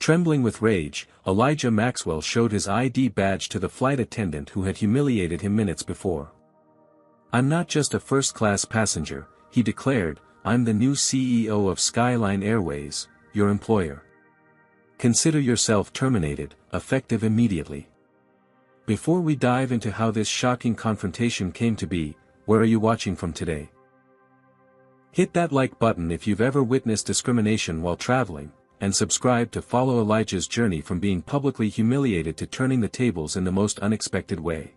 Trembling with rage, Elijah Maxwell showed his ID badge to the flight attendant who had humiliated him minutes before. "I'm not just a first-class passenger," he declared, "I'm the new CEO of Skyline Airways, your employer. Consider yourself terminated, effective immediately." Before we dive into how this shocking confrontation came to be, where are you watching from today? Hit that like button if you've ever witnessed discrimination while traveling, and subscribe to follow Elijah's journey from being publicly humiliated to turning the tables in the most unexpected way.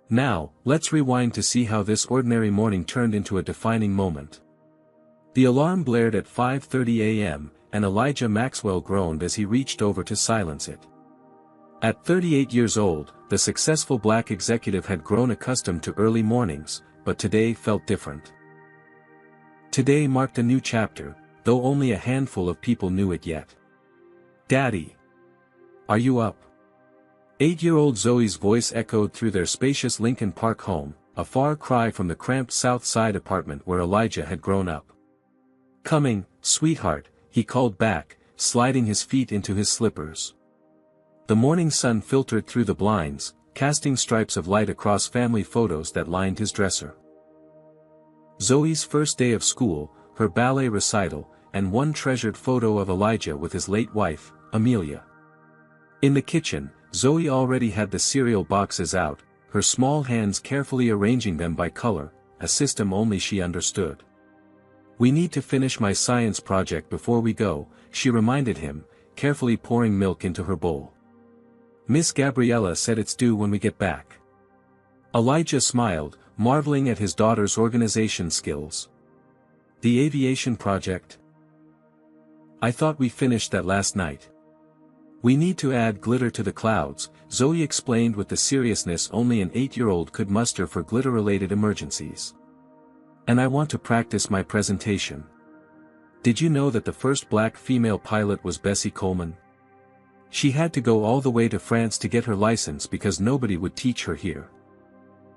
Now, let's rewind to see how this ordinary morning turned into a defining moment. The alarm blared at 5:30 a.m., and Elijah Maxwell groaned as he reached over to silence it. At 38 years old, the successful black executive had grown accustomed to early mornings, but today felt different. Today marked a new chapter, though only a handful of people knew it yet. "Daddy! Are you up?" 8-year-old Zoe's voice echoed through their spacious Lincoln Park home, a far cry from the cramped South Side apartment where Elijah had grown up. "Coming, sweetheart," he called back, sliding his feet into his slippers. The morning sun filtered through the blinds, casting stripes of light across family photos that lined his dresser. Zoe's first day of school, her ballet recital, and one treasured photo of Elijah with his late wife, Amelia. In the kitchen, Zoe already had the cereal boxes out, her small hands carefully arranging them by color, a system only she understood. "We need to finish my science project before we go," she reminded him, carefully pouring milk into her bowl. "Miss Gabriella said it's due when we get back." Elijah smiled, marveling at his daughter's organization skills. "The aviation project? I thought we finished that last night." "We need to add glitter to the clouds," Zoe explained with the seriousness only an 8-year-old could muster for glitter-related emergencies. "And I want to practice my presentation. Did you know that the first black female pilot was Bessie Coleman? She had to go all the way to France to get her license because nobody would teach her here."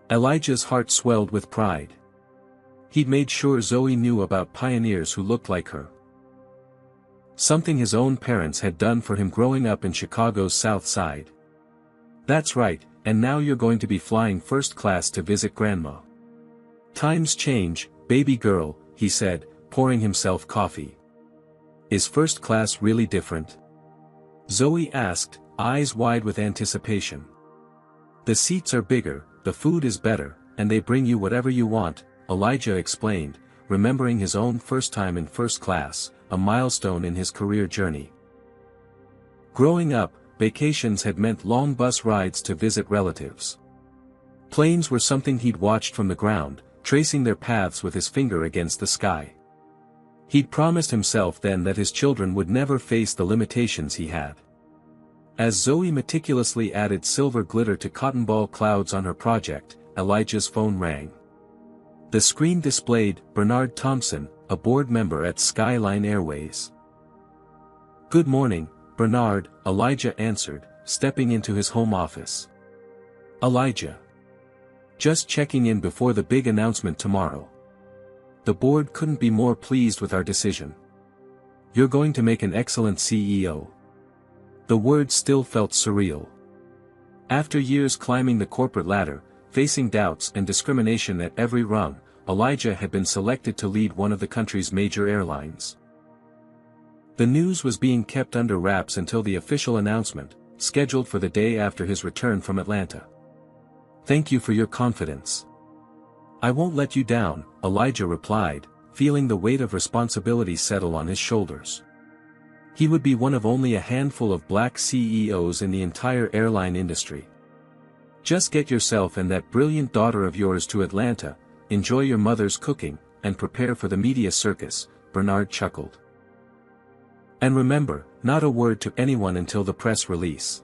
Elijah's heart swelled with pride. He'd made sure Zoe knew about pioneers who looked like her. Something his own parents had done for him growing up in Chicago's South Side. "That's right, and now you're going to be flying first class to visit Grandma." "Times change, baby girl," he said, pouring himself coffee. "Is first class really different?" Zoe asked, eyes wide with anticipation. "The seats are bigger, the food is better, and they bring you whatever you want," Elijah explained, remembering his own first time in first class, a milestone in his career journey. Growing up, vacations had meant long bus rides to visit relatives. Planes were something he'd watched from the ground, tracing their paths with his finger against the sky. He'd promised himself then that his children would never face the limitations he had. As Zoe meticulously added silver glitter to cotton ball clouds on her project, Elijah's phone rang. The screen displayed Bernard Thompson, a board member at Skyline Airways. "Good morning, Bernard," Elijah answered, stepping into his home office. "Elijah. Just checking in before the big announcement tomorrow. The board couldn't be more pleased with our decision. You're going to make an excellent CEO." The words still felt surreal. After years climbing the corporate ladder, facing doubts and discrimination at every rung, Elijah had been selected to lead one of the country's major airlines. The news was being kept under wraps until the official announcement, scheduled for the day after his return from Atlanta. "Thank you for your confidence. I won't let you down," Elijah replied, feeling the weight of responsibility settle on his shoulders. He would be one of only a handful of black CEOs in the entire airline industry. "Just get yourself and that brilliant daughter of yours to Atlanta, enjoy your mother's cooking, and prepare for the media circus," Bernard chuckled. "And remember, not a word to anyone until the press release."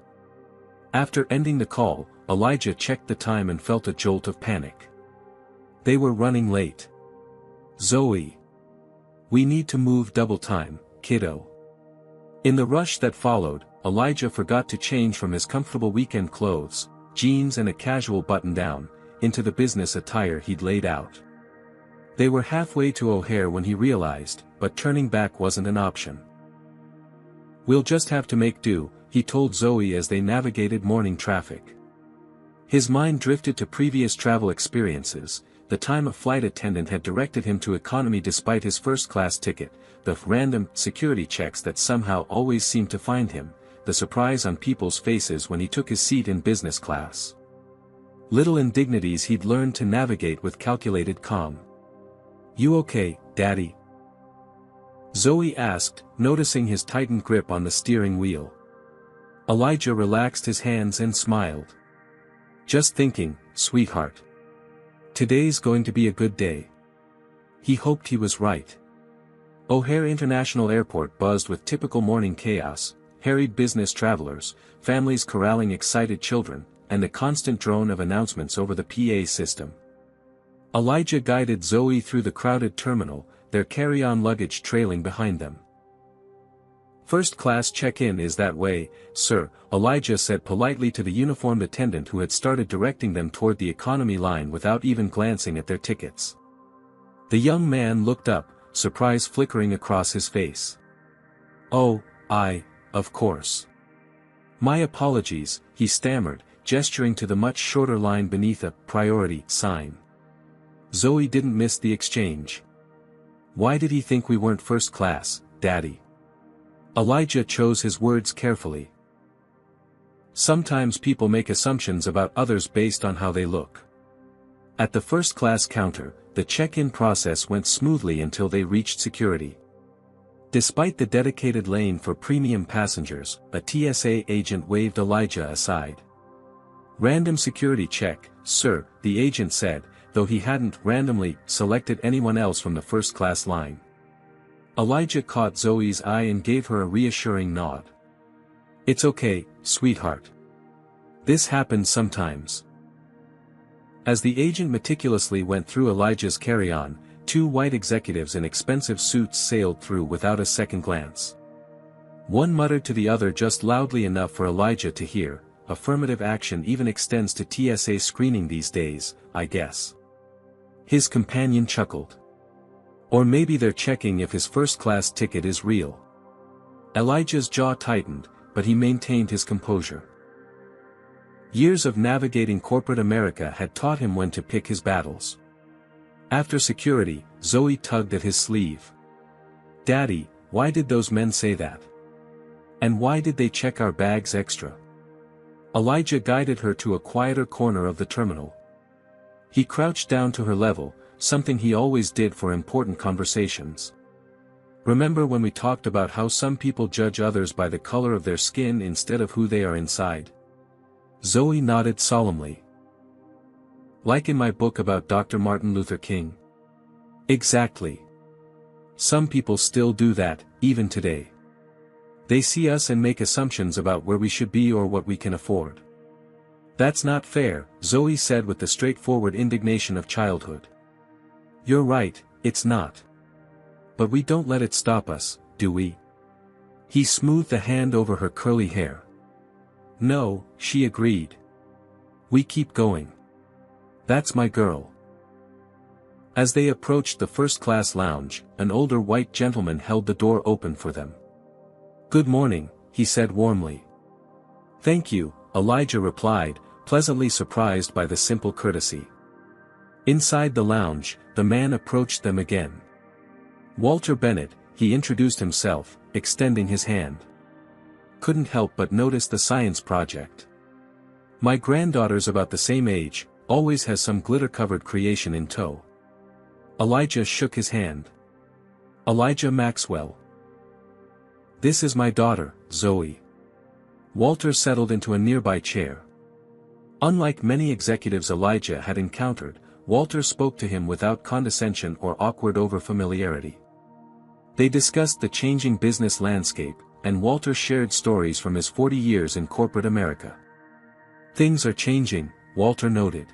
After ending the call, Elijah checked the time and felt a jolt of panic. They were running late. "Zoe. We need to move double time, kiddo." In the rush that followed, Elijah forgot to change from his comfortable weekend clothes, jeans and a casual button-down, into the business attire he'd laid out. They were halfway to O'Hare when he realized, but turning back wasn't an option. "We'll just have to make do," he told Zoe as they navigated morning traffic. His mind drifted to previous travel experiences, the time a flight attendant had directed him to economy despite his first-class ticket, the random security checks that somehow always seemed to find him, the surprise on people's faces when he took his seat in business class. Little indignities he'd learned to navigate with calculated calm. "You okay, Daddy?" Zoe asked, noticing his tightened grip on the steering wheel. Elijah relaxed his hands and smiled. "Just thinking, sweetheart. Today's going to be a good day." He hoped he was right. O'Hare International Airport buzzed with typical morning chaos, harried business travelers, families corralling excited children, and the constant drone of announcements over the PA system. Elijah guided Zoe through the crowded terminal, their carry-on luggage trailing behind them. "First-class check-in is that way, sir," Elijah said politely to the uniformed attendant who had started directing them toward the economy line without even glancing at their tickets. The young man looked up, surprise flickering across his face. "Oh, of course. My apologies," he stammered, gesturing to the much shorter line beneath a priority sign. Zoe didn't miss the exchange. "Why did he think we weren't first class, Daddy?" Elijah chose his words carefully. "Sometimes people make assumptions about others based on how they look." At the first-class counter, the check-in process went smoothly until they reached security. Despite the dedicated lane for premium passengers, a TSA agent waved Elijah aside. "Random security check, sir," the agent said, though he hadn't randomly selected anyone else from the first-class line. Elijah caught Zoe's eye and gave her a reassuring nod. "It's okay, sweetheart. This happens sometimes." As the agent meticulously went through Elijah's carry-on, two white executives in expensive suits sailed through without a second glance. One muttered to the other just loudly enough for Elijah to hear, "Affirmative action even extends to TSA screening these days, I guess." His companion chuckled. "Or maybe they're checking if his first-class ticket is real." Elijah's jaw tightened, but he maintained his composure. Years of navigating corporate America had taught him when to pick his battles. After security, Zoe tugged at his sleeve. "Daddy, why did those men say that? And why did they check our bags extra?" Elijah guided her to a quieter corner of the terminal. He crouched down to her level, something he always did for important conversations. "Remember when we talked about how some people judge others by the color of their skin instead of who they are inside?" Zoe nodded solemnly. "Like in my book about Dr. Martin Luther King?" "Exactly. Some people still do that, even today. They see us and make assumptions about where we should be or what we can afford." "That's not fair," Zoe said with the straightforward indignation of childhood. "You're right, it's not. But we don't let it stop us, do we?" He smoothed a hand over her curly hair. "No," she agreed. "We keep going. That's my girl." As they approached the first-class lounge, an older white gentleman held the door open for them. "Good morning," he said warmly. "Thank you," Elijah replied, pleasantly surprised by the simple courtesy. Inside the lounge, the man approached them again. "Walter Bennett," he introduced himself, extending his hand. "Couldn't help but notice the science project. My granddaughter's about the same age, always has some glitter-covered creation in tow." Elijah shook his hand. "Elijah Maxwell. This is my daughter, Zoe." Walter settled into a nearby chair. Unlike many executives Elijah had encountered, Walter spoke to him without condescension or awkward overfamiliarity. They discussed the changing business landscape, and Walter shared stories from his 40 years in corporate America. "Things are changing," Walter noted.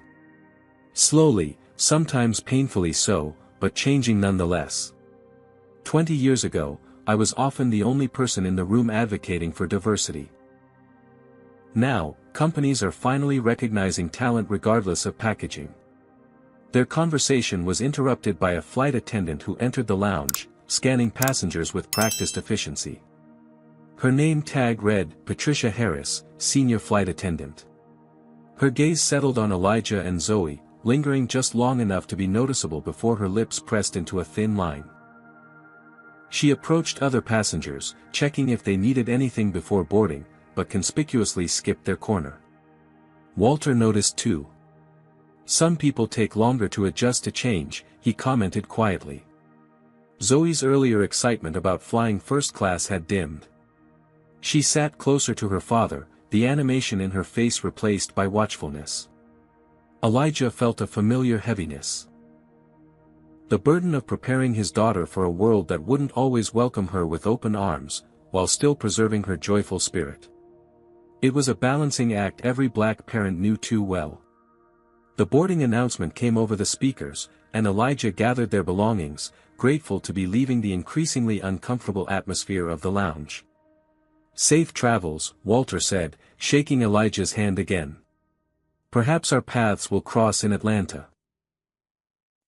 "Slowly, sometimes painfully so, but changing nonetheless. 20 years ago, I was often the only person in the room advocating for diversity. Now, companies are finally recognizing talent regardless of packaging." Their conversation was interrupted by a flight attendant who entered the lounge, scanning passengers with practiced efficiency. Her name tag read, Patricia Harris, Senior Flight Attendant. Her gaze settled on Elijah and Zoe, lingering just long enough to be noticeable before her lips pressed into a thin line. She approached other passengers, checking if they needed anything before boarding, but conspicuously skipped their corner. Walter noticed too. Some people take longer to adjust to change, he commented quietly. Zoe's earlier excitement about flying first class had dimmed. She sat closer to her father, the animation in her face replaced by watchfulness. Elijah felt a familiar heaviness. The burden of preparing his daughter for a world that wouldn't always welcome her with open arms, while still preserving her joyful spirit. It was a balancing act every black parent knew too well. The boarding announcement came over the speakers, and Elijah gathered their belongings, grateful to be leaving the increasingly uncomfortable atmosphere of the lounge. "Safe travels," Walter said, shaking Elijah's hand again. "Perhaps our paths will cross in Atlanta."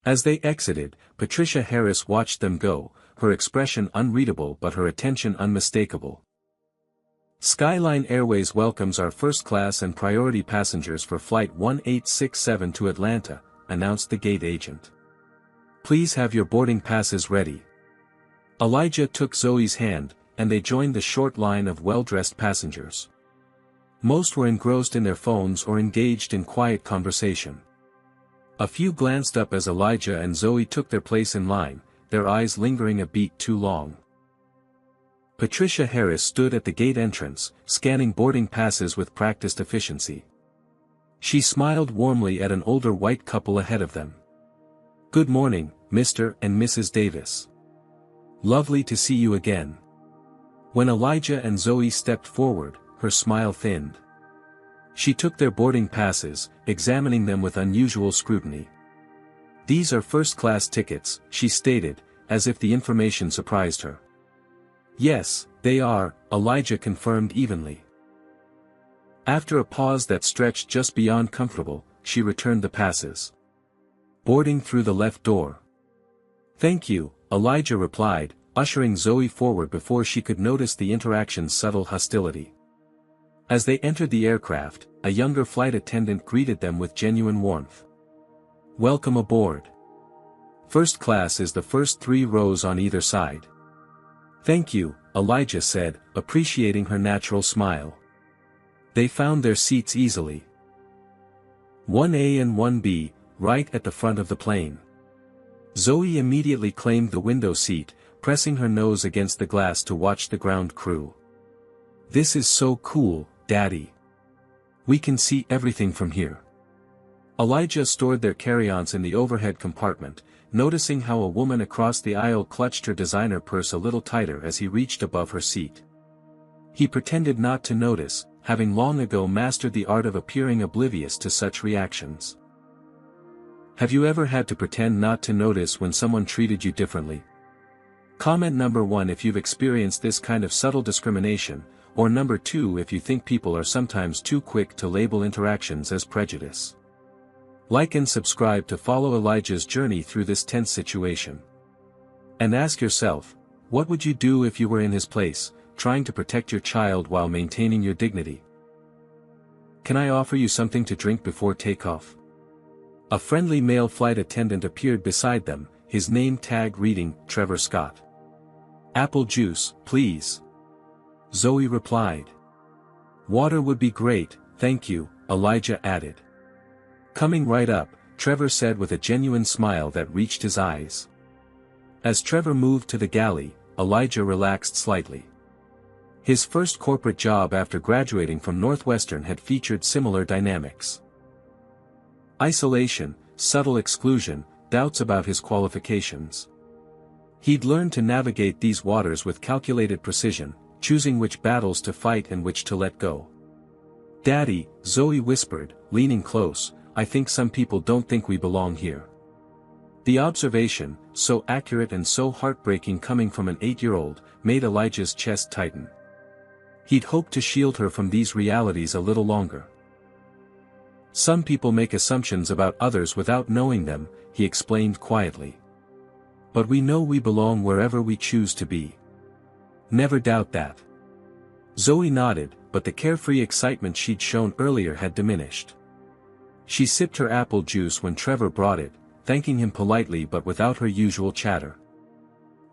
As they exited, Patricia Harris watched them go, her expression unreadable but her attention unmistakable. "Skyline Airways welcomes our first-class and priority passengers for Flight 1867 to Atlanta," announced the gate agent. "Please have your boarding passes ready." Elijah took Zoe's hand, and they joined the short line of well-dressed passengers. Most were engrossed in their phones or engaged in quiet conversation. A few glanced up as Elijah and Zoe took their place in line, their eyes lingering a beat too long. Patricia Harris stood at the gate entrance, scanning boarding passes with practiced efficiency. She smiled warmly at an older white couple ahead of them. "Good morning, Mr. and Mrs. Davis. Lovely to see you again." When Elijah and Zoe stepped forward, her smile thinned. She took their boarding passes, examining them with unusual scrutiny. "These are first-class tickets," she stated, as if the information surprised her. "Yes, they are," Elijah confirmed evenly. After a pause that stretched just beyond comfortable, she returned the passes. "Boarding through the left door." "Thank you," Elijah replied, ushering Zoe forward before she could notice the interaction's subtle hostility. As they entered the aircraft, a younger flight attendant greeted them with genuine warmth. "Welcome aboard. First class is the first 3 rows on either side." "Thank you," Elijah said, appreciating her natural smile. They found their seats easily. 1A and 1B, right at the front of the plane. Zoe immediately claimed the window seat, pressing her nose against the glass to watch the ground crew. "This is so cool, Daddy. We can see everything from here." Elijah stored their carry-ons in the overhead compartment, noticing how a woman across the aisle clutched her designer purse a little tighter as he reached above her seat. He pretended not to notice, having long ago mastered the art of appearing oblivious to such reactions. Have you ever had to pretend not to notice when someone treated you differently? Comment number 1 if you've experienced this kind of subtle discrimination, or number 2 if you think people are sometimes too quick to label interactions as prejudice. Like and subscribe to follow Elijah's journey through this tense situation. And ask yourself, what would you do if you were in his place, trying to protect your child while maintaining your dignity? "Can I offer you something to drink before takeoff?" A friendly male flight attendant appeared beside them, his name tag reading, Trevor Scott. "Apple juice, please." Zoe replied. "Water would be great, thank you," Elijah added. "Coming right up," Trevor said with a genuine smile that reached his eyes. As Trevor moved to the galley, Elijah relaxed slightly. His first corporate job after graduating from Northwestern had featured similar dynamics. Isolation, subtle exclusion, doubts about his qualifications. He'd learned to navigate these waters with calculated precision, choosing which battles to fight and which to let go. "Daddy," Zoe whispered, leaning close, "I think some people don't think we belong here." The observation, so accurate and so heartbreaking coming from an 8-year-old, made Elijah's chest tighten. He'd hoped to shield her from these realities a little longer. "Some people make assumptions about others without knowing them," he explained quietly. "But we know we belong wherever we choose to be. Never doubt that." Zoe nodded, but the carefree excitement she'd shown earlier had diminished. She sipped her apple juice when Trevor brought it, thanking him politely but without her usual chatter.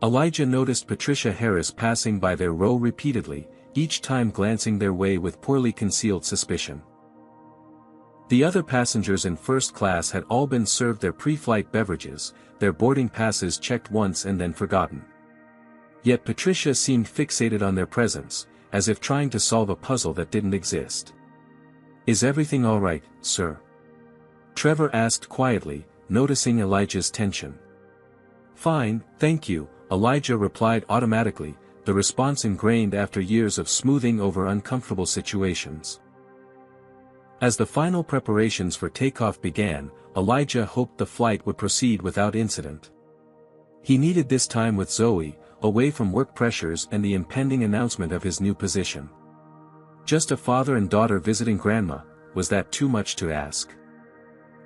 Elijah noticed Patricia Harris passing by their row repeatedly, each time glancing their way with poorly concealed suspicion. The other passengers in first class had all been served their pre-flight beverages, their boarding passes checked once and then forgotten. Yet Patricia seemed fixated on their presence, as if trying to solve a puzzle that didn't exist. "Is everything all right, sir?" Trevor asked quietly, noticing Elijah's tension. "Fine, thank you," Elijah replied automatically, the response ingrained after years of smoothing over uncomfortable situations. As the final preparations for takeoff began, Elijah hoped the flight would proceed without incident. He needed this time with Zoe, away from work pressures and the impending announcement of his new position. Just a father and daughter visiting grandma, was that too much to ask?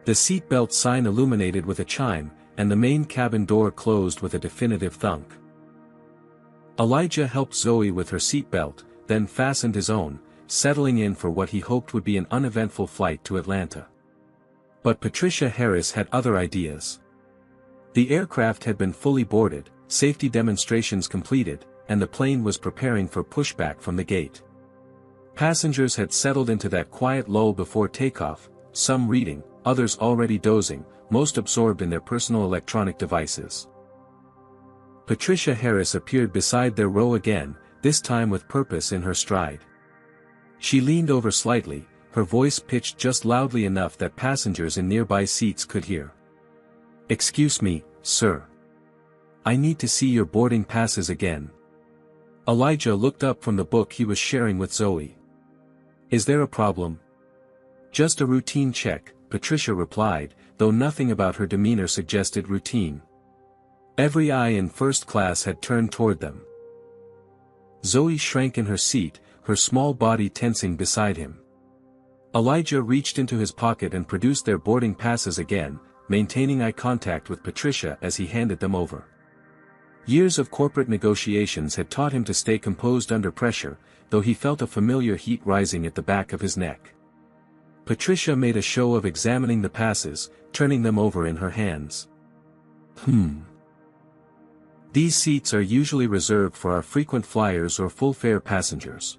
The seatbelt sign illuminated with a chime, and the main cabin door closed with a definitive thunk. Elijah helped Zoe with her seatbelt, then fastened his own, settling in for what he hoped would be an uneventful flight to Atlanta. But Patricia Harris had other ideas. The aircraft had been fully boarded, safety demonstrations completed, and the plane was preparing for pushback from the gate. Passengers had settled into that quiet lull before takeoff, some reading, others already dozing, most absorbed in their personal electronic devices. Patricia Harris appeared beside their row again, this time with purpose in her stride. She leaned over slightly, her voice pitched just loudly enough that passengers in nearby seats could hear. "Excuse me, sir. I need to see your boarding passes again." Elijah looked up from the book he was sharing with Zoe. "Is there a problem?" "Just a routine check," Patricia replied, though nothing about her demeanor suggested routine. Every eye in first class had turned toward them. Zoe shrank in her seat, her small body tensing beside him. Elijah reached into his pocket and produced their boarding passes again, maintaining eye contact with Patricia as he handed them over. Years of corporate negotiations had taught him to stay composed under pressure, though he felt a familiar heat rising at the back of his neck. Patricia made a show of examining the passes, turning them over in her hands. These seats are usually reserved for our frequent flyers or full-fare passengers.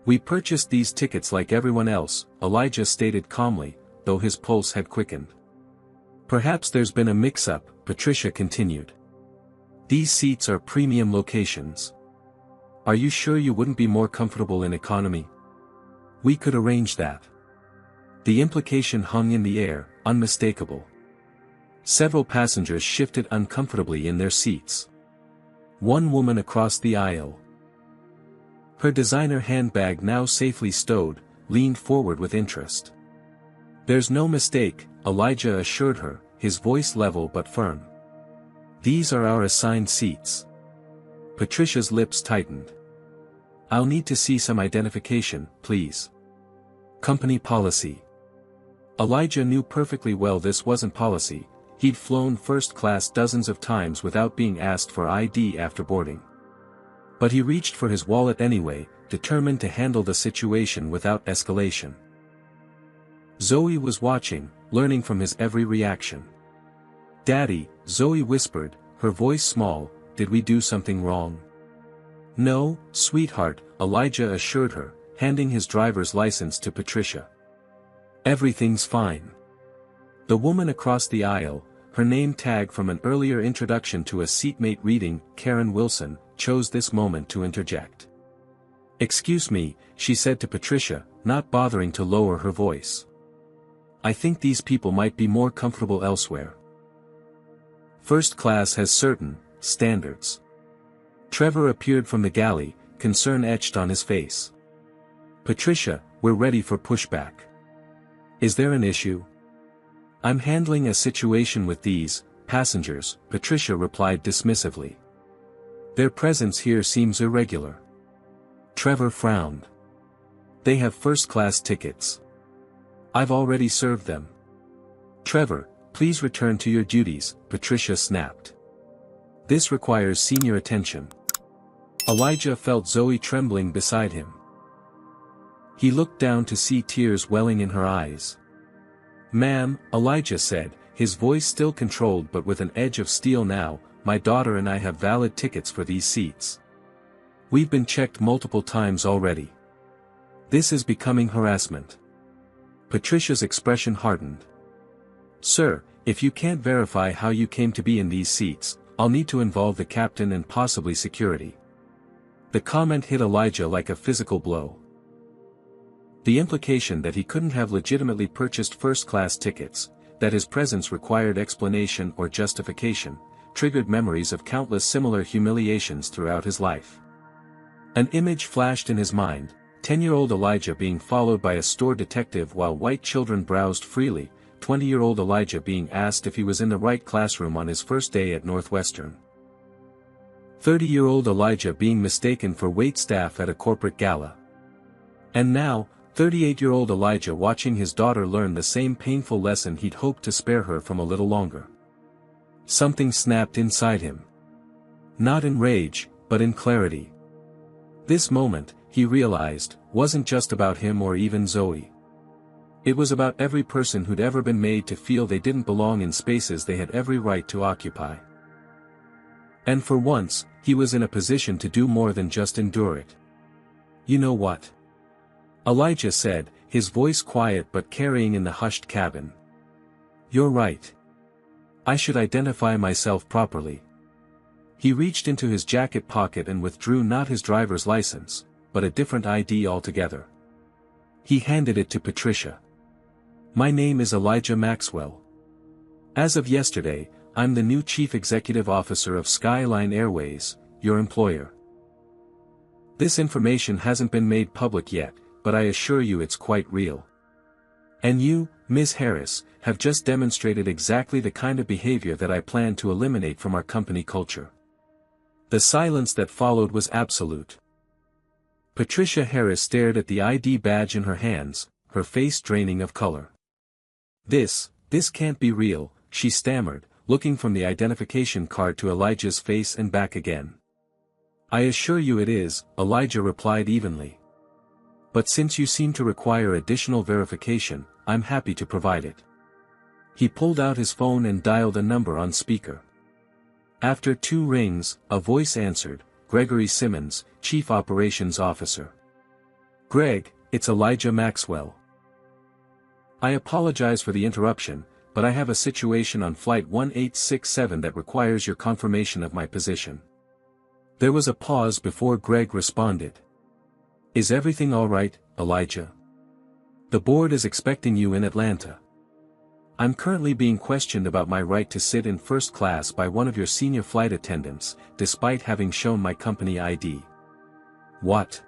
We purchased these tickets like everyone else, Elijah stated calmly, though his pulse had quickened. Perhaps there's been a mix-up, Patricia continued. These seats are premium locations. Are you sure you wouldn't be more comfortable in economy? We could arrange that. The implication hung in the air, unmistakable. Several passengers shifted uncomfortably in their seats. One woman across the aisle, her designer handbag now safely stowed, leaned forward with interest. "There's no mistake," Elijah assured her, his voice level but firm. "These are our assigned seats." Patricia's lips tightened. "I'll need to see some identification, please." "Company policy." Elijah knew perfectly well this wasn't policy. He'd flown first class dozens of times without being asked for ID after boarding. But he reached for his wallet anyway, determined to handle the situation without escalation. Zoe was watching, learning from his every reaction. "Daddy," Zoe whispered, her voice small, "did we do something wrong?" "No, sweetheart," Elijah assured her, handing his driver's license to Patricia. "Everything's fine." The woman across the aisle, her name tag from an earlier introduction to a seatmate reading, Karen Wilson, chose this moment to interject. "Excuse me," she said to Patricia, not bothering to lower her voice. "I think these people might be more comfortable elsewhere. First class has certain standards." Trevor appeared from the galley, concern etched on his face. "Patricia, we're ready for pushback. Is there an issue?" "I'm handling a situation with these passengers," Patricia replied dismissively. "Their presence here seems irregular." Trevor frowned. "They have first-class tickets. I've already served them." "Trevor, please return to your duties," Patricia snapped. "This requires senior attention." Elijah felt Zoe trembling beside him. He looked down to see tears welling in her eyes. "Ma'am," Elijah said, his voice still controlled but with an edge of steel now, "my daughter and I have valid tickets for these seats. We've been checked multiple times already. This is becoming harassment." Patricia's expression hardened. "Sir, if you can't verify how you came to be in these seats, I'll need to involve the captain and possibly security." The comment hit Elijah like a physical blow. The implication that he couldn't have legitimately purchased first-class tickets, that his presence required explanation or justification, triggered memories of countless similar humiliations throughout his life. An image flashed in his mind, 10-year-old Elijah being followed by a store detective while white children browsed freely, 20-year-old Elijah being asked if he was in the right classroom on his first day at Northwestern. 30-year-old Elijah being mistaken for waitstaff at a corporate gala. And now, 38-year-old Elijah watching his daughter learn the same painful lesson he'd hoped to spare her from a little longer. Something snapped inside him. Not in rage, but in clarity. This moment, he realized, wasn't just about him or even Zoe. It was about every person who'd ever been made to feel they didn't belong in spaces they had every right to occupy. And for once, he was in a position to do more than just endure it. "You know what?" Elijah said, his voice quiet but carrying in the hushed cabin. "You're right. I should identify myself properly." He reached into his jacket pocket and withdrew not his driver's license, but a different ID altogether. He handed it to Patricia. "My name is Elijah Maxwell. As of yesterday, I'm the new Chief Executive Officer of Skyline Airways, your employer. This information hasn't been made public yet, but I assure you it's quite real. And you, Ms. Harris, have just demonstrated exactly the kind of behavior that I plan to eliminate from our company culture." The silence that followed was absolute. Patricia Harris stared at the ID badge in her hands, her face draining of color. This can't be real," she stammered, looking from the identification card to Elijah's face and back again. "I assure you it is," Elijah replied evenly. "But since you seem to require additional verification, I'm happy to provide it." He pulled out his phone and dialed a number on speaker. After 2 rings, a voice answered, "Gregory Simmons, Chief Operations Officer." "Greg, it's Elijah Maxwell. I apologize for the interruption, but I have a situation on Flight 1867 that requires your confirmation of my position." There was a pause before Greg responded. "Is everything all right, Elijah? The board is expecting you in Atlanta. I'm currently being questioned about my right to sit in first class by one of your senior flight attendants, despite having shown my company ID." "What?"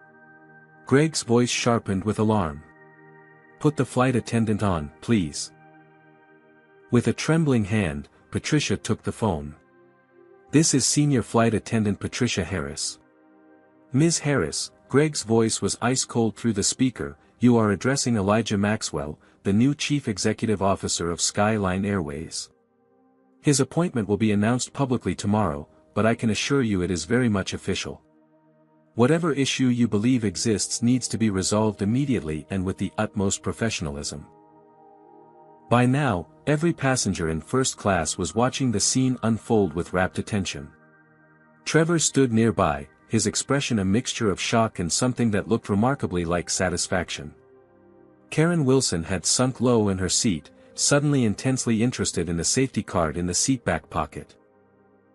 Greg's voice sharpened with alarm. "Put the flight attendant on, please." With a trembling hand, Patricia took the phone. "This is Senior Flight Attendant Patricia Harris." "Ms. Harris," Greg's voice was ice-cold through the speaker, "you are addressing Elijah Maxwell, the new Chief Executive Officer of Skyline Airways. His appointment will be announced publicly tomorrow, but I can assure you it is very much official. Whatever issue you believe exists needs to be resolved immediately and with the utmost professionalism." By now, every passenger in first class was watching the scene unfold with rapt attention. Trevor stood nearby, his expression a mixture of shock and something that looked remarkably like satisfaction. Karen Wilson had sunk low in her seat, suddenly intensely interested in the safety card in the seat back pocket.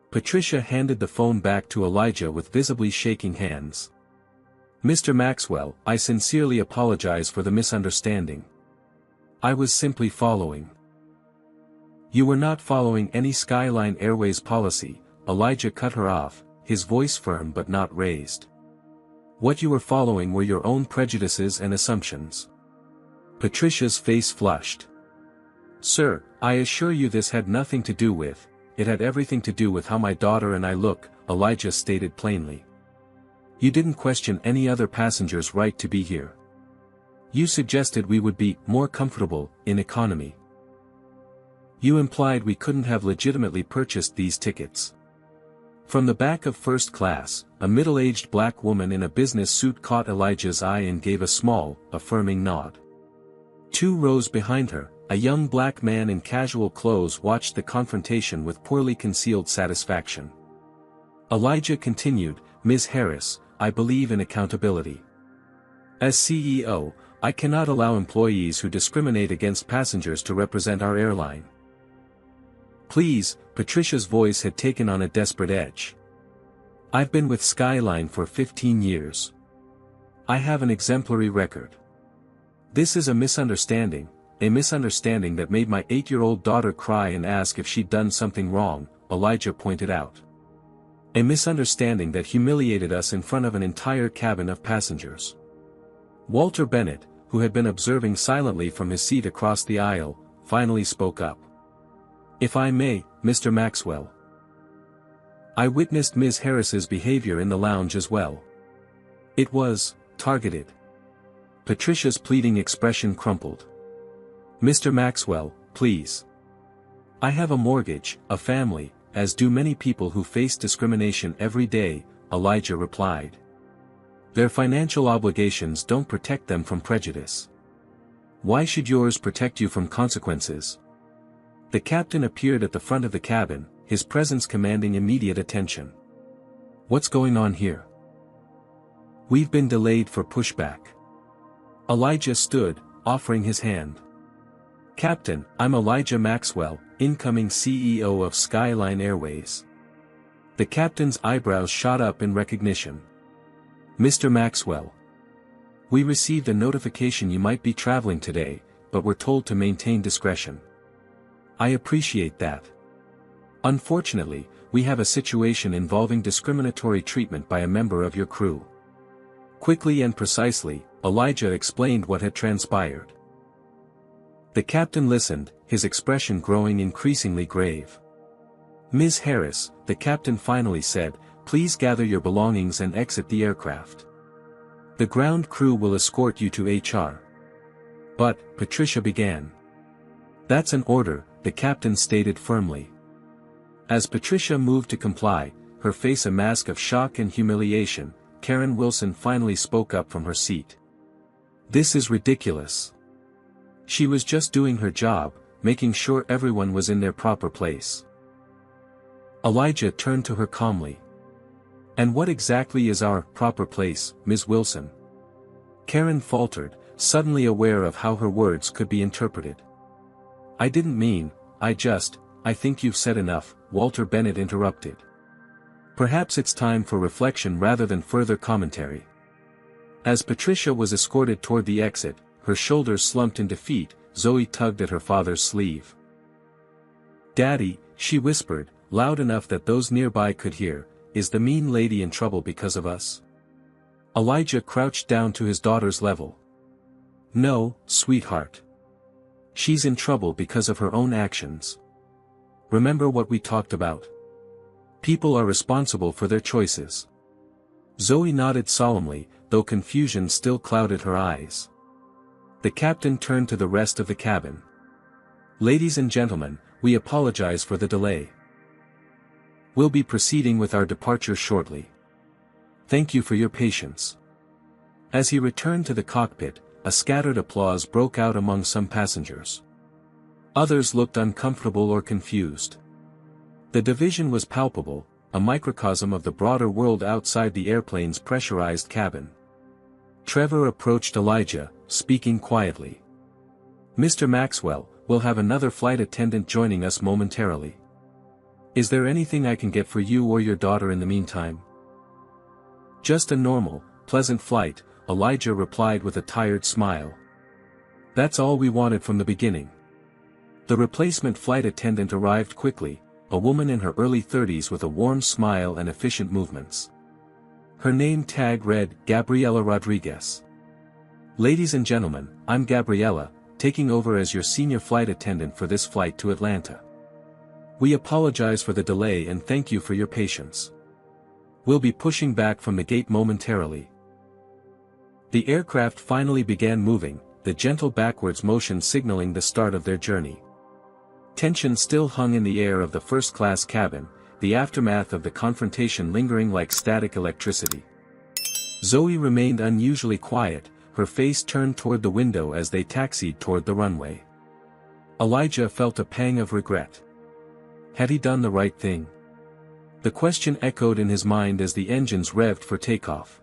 Patricia handed the phone back to Elijah with visibly shaking hands. "Mr. Maxwell, I sincerely apologize for the misunderstanding. I was simply following." "You were not following any Skyline Airways policy," Elijah cut her off, his voice firm but not raised. "What you were following were your own prejudices and assumptions." Patricia's face flushed. "Sir, I assure you this had nothing to do with, it had everything to do with how my daughter and I look," Elijah stated plainly. "You didn't question any other passenger's right to be here. You suggested we would be more comfortable in economy. You implied we couldn't have legitimately purchased these tickets. From the back of first class, a middle-aged black woman in a business suit caught Elijah's eye and gave a small, affirming nod. 2 rows behind her, a young black man in casual clothes watched the confrontation with poorly concealed satisfaction. Elijah continued, "Ms. Harris, I believe in accountability. As CEO, I cannot allow employees who discriminate against passengers to represent our airline." "Please," Patricia's voice had taken on a desperate edge. "I've been with Skyline for 15 years. I have an exemplary record. This is a misunderstanding that made my 8-year-old daughter cry and ask if she'd done something wrong," Elijah pointed out. "A misunderstanding that humiliated us in front of an entire cabin of passengers." Walter Bennett, who had been observing silently from his seat across the aisle, finally spoke up. "If I may, Mr. Maxwell. I witnessed Ms. Harris's behavior in the lounge as well. It was targeted." Patricia's pleading expression crumpled. "Mr. Maxwell, please. I have a mortgage, a family, as do many people who face discrimination every day," Elijah replied. "Their financial obligations don't protect them from prejudice. Why should yours protect you from consequences?" The captain appeared at the front of the cabin, his presence commanding immediate attention. "What's going on here?" "We've been delayed for pushback." Elijah stood, offering his hand. "Captain, I'm Elijah Maxwell, incoming CEO of Skyline Airways." The captain's eyebrows shot up in recognition. "Mr. Maxwell. We received a notification you might be traveling today, but we're told to maintain discretion. I appreciate that. Unfortunately, we have a situation involving discriminatory treatment by a member of your crew." Quickly and precisely, Elijah explained what had transpired. The captain listened, his expression growing increasingly grave. "Ms. Harris," the captain finally said, "please gather your belongings and exit the aircraft. The ground crew will escort you to HR." "But," Patricia began. "That's an order," the captain stated firmly. As Patricia moved to comply, her face a mask of shock and humiliation, Karen Wilson finally spoke up from her seat. "This is ridiculous. She was just doing her job, making sure everyone was in their proper place." Elijah turned to her calmly. "And what exactly is our proper place, Ms. Wilson?" Karen faltered, suddenly aware of how her words could be interpreted. "I didn't mean, I think you've said enough," Walter Bennett interrupted. "Perhaps it's time for reflection rather than further commentary." As Patricia was escorted toward the exit, her shoulders slumped in defeat, Zoe tugged at her father's sleeve. "Daddy," she whispered, loud enough that those nearby could hear, "is the mean lady in trouble because of us?" Elijah crouched down to his daughter's level. "No, sweetheart. She's in trouble because of her own actions. Remember what we talked about? People are responsible for their choices." Zoe nodded solemnly, though confusion still clouded her eyes. The captain turned to the rest of the cabin. "Ladies and gentlemen, we apologize for the delay. We'll be proceeding with our departure shortly. Thank you for your patience." As he returned to the cockpit, a scattered applause broke out among some passengers. Others looked uncomfortable or confused. The division was palpable, a microcosm of the broader world outside the airplane's pressurized cabin. Trevor approached Elijah, speaking quietly. "Mr. Maxwell, we'll have another flight attendant joining us momentarily. Is there anything I can get for you or your daughter in the meantime?" "Just a normal, pleasant flight," Elijah replied with a tired smile. "That's all we wanted from the beginning." The replacement flight attendant arrived quickly, a woman in her early 30s with a warm smile and efficient movements. Her name tag read, Gabriela Rodriguez. "Ladies and gentlemen, I'm Gabriela, taking over as your senior flight attendant for this flight to Atlanta. We apologize for the delay and thank you for your patience. We'll be pushing back from the gate momentarily." The aircraft finally began moving, the gentle backwards motion signaling the start of their journey. Tension still hung in the air of the first-class cabin, the aftermath of the confrontation lingering like static electricity. Zoe remained unusually quiet, her face turned toward the window as they taxied toward the runway. Elijah felt a pang of regret. Had he done the right thing? The question echoed in his mind as the engines revved for takeoff.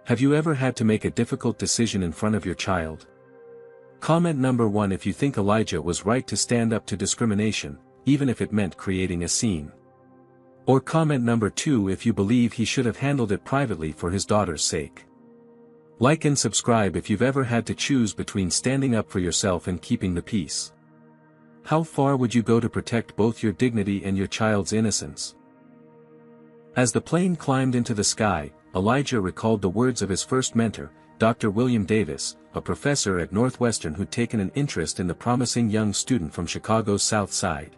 Have you ever had to make a difficult decision in front of your child? Comment number 1 if you think Elijah was right to stand up to discrimination, even if it meant creating a scene. Or comment number 2 if you believe he should have handled it privately for his daughter's sake. Like and subscribe if you've ever had to choose between standing up for yourself and keeping the peace. How far would you go to protect both your dignity and your child's innocence? As the plane climbed into the sky, Elijah recalled the words of his first mentor, Dr. William Davis, a professor at Northwestern who'd taken an interest in the promising young student from Chicago's South Side.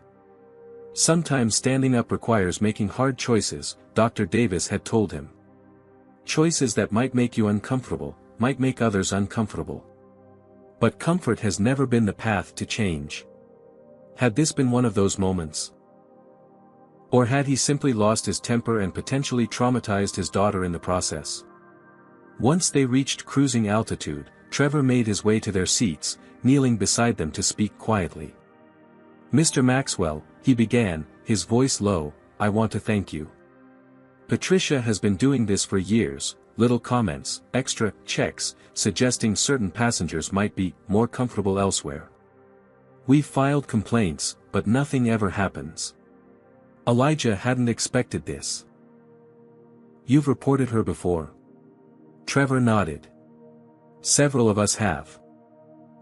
Sometimes standing up requires making hard choices, Dr. Davis had told him. Choices that might make you uncomfortable, might make others uncomfortable. But comfort has never been the path to change. Had this been one of those moments? Or had he simply lost his temper and potentially traumatized his daughter in the process? Once they reached cruising altitude, Trevor made his way to their seats, kneeling beside them to speak quietly. "Mr. Maxwell," he began, his voice low, "I want to thank you. Patricia has been doing this for years, little comments, extra checks, suggesting certain passengers might be more comfortable elsewhere. We've filed complaints, but nothing ever happens." Elijah hadn't expected this. "You've reported her before?" Trevor nodded. "Several of us have.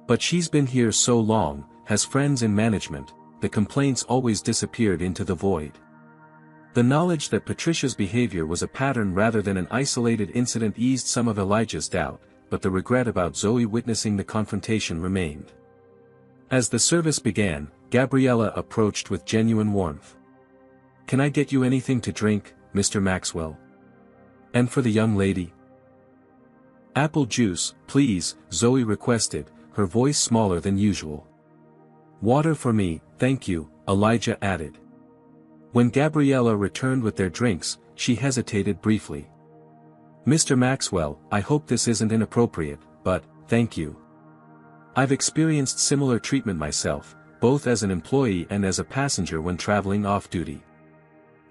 But she's been here so long, has friends in management, the complaints always disappeared into the void." The knowledge that Patricia's behavior was a pattern rather than an isolated incident eased some of Elijah's doubt, but the regret about Zoe witnessing the confrontation remained. As the service began, Gabriella approached with genuine warmth. "Can I get you anything to drink, Mr. Maxwell? And for the young lady?" "Apple juice, please," Zoe requested, her voice smaller than usual. "Water for me, thank you," Elijah added. When Gabriella returned with their drinks, she hesitated briefly. "Mr. Maxwell, I hope this isn't inappropriate, but, thank you. I've experienced similar treatment myself, both as an employee and as a passenger when traveling off-duty."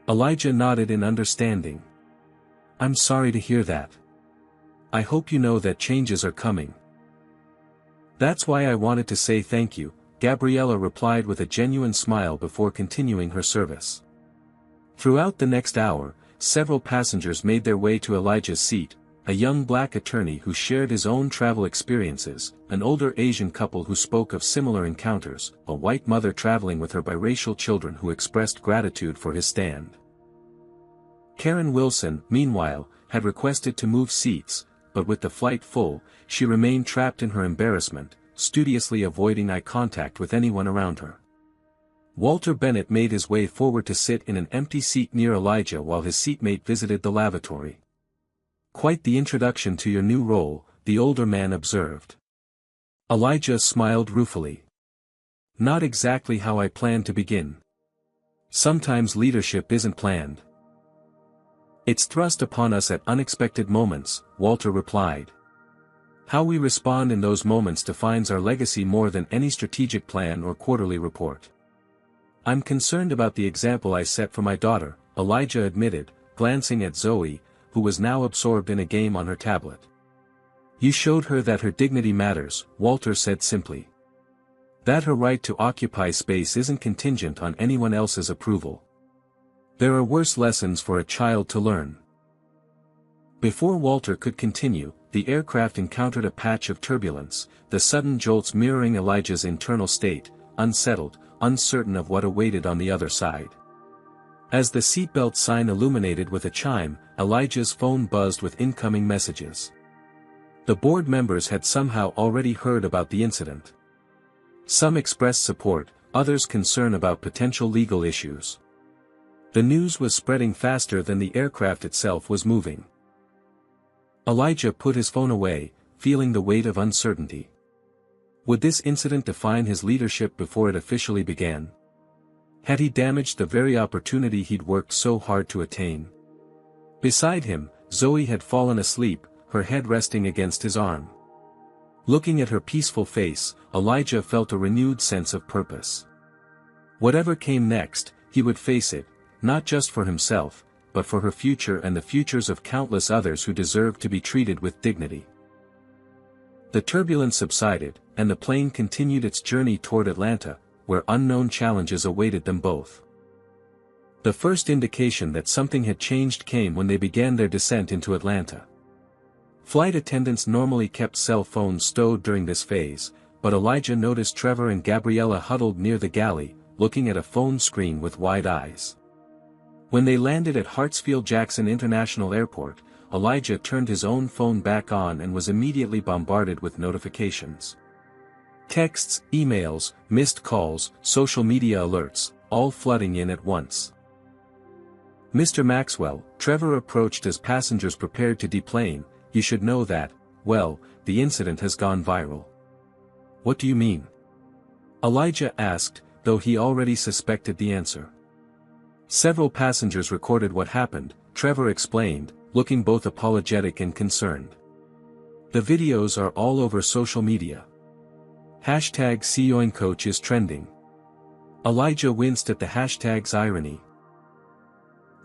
Elijah nodded in understanding. "I'm sorry to hear that. I hope you know that changes are coming." "That's why I wanted to say thank you," Gabriella replied with a genuine smile before continuing her service. Throughout the next hour, several passengers made their way to Elijah's seat, a young black attorney who shared his own travel experiences, an older Asian couple who spoke of similar encounters, a white mother traveling with her biracial children who expressed gratitude for his stand. Karen Wilson, meanwhile, had requested to move seats, but with the flight full, she remained trapped in her embarrassment, studiously avoiding eye contact with anyone around her. Walter Bennett made his way forward to sit in an empty seat near Elijah while his seatmate visited the lavatory. "Quite the introduction to your new role," the older man observed. Elijah smiled ruefully. "Not exactly how I planned to begin. Sometimes leadership isn't planned. It's thrust upon us at unexpected moments," Walter replied. "How we respond in those moments defines our legacy more than any strategic plan or quarterly report. I'm concerned about the example I set for my daughter," Elijah admitted, glancing at Zoe, who was now absorbed in a game on her tablet. "You showed her that her dignity matters," Walter said simply. "That her right to occupy space isn't contingent on anyone else's approval. There are worse lessons for a child to learn." Before Walter could continue, the aircraft encountered a patch of turbulence, the sudden jolts mirroring Elijah's internal state, unsettled, uncertain of what awaited on the other side. As the seatbelt sign illuminated with a chime, Elijah's phone buzzed with incoming messages. The board members had somehow already heard about the incident. Some expressed support, others concern about potential legal issues. The news was spreading faster than the aircraft itself was moving. Elijah put his phone away, feeling the weight of uncertainty. Would this incident define his leadership before it officially began? Had he damaged the very opportunity he'd worked so hard to attain? Beside him, Zoe had fallen asleep, her head resting against his arm. Looking at her peaceful face, Elijah felt a renewed sense of purpose. Whatever came next, he would face it, not just for himself, but for her future and the futures of countless others who deserved to be treated with dignity. The turbulence subsided, and the plane continued its journey toward Atlanta, where unknown challenges awaited them both. The first indication that something had changed came when they began their descent into Atlanta. Flight attendants normally kept cell phones stowed during this phase, but Elijah noticed Trevor and Gabriella huddled near the galley, looking at a phone screen with wide eyes. When they landed at Hartsfield-Jackson International Airport, Elijah turned his own phone back on and was immediately bombarded with notifications. Texts, emails, missed calls, social media alerts, all flooding in at once. "Mr. Maxwell," Trevor approached as passengers prepared to deplane, "you should know that, well, the incident has gone viral." "What do you mean?" Elijah asked, though he already suspected the answer. "Several passengers recorded what happened," Trevor explained, looking both apologetic and concerned. "The videos are all over social media. #CEOingcoach is trending." Elijah winced at the hashtag's irony.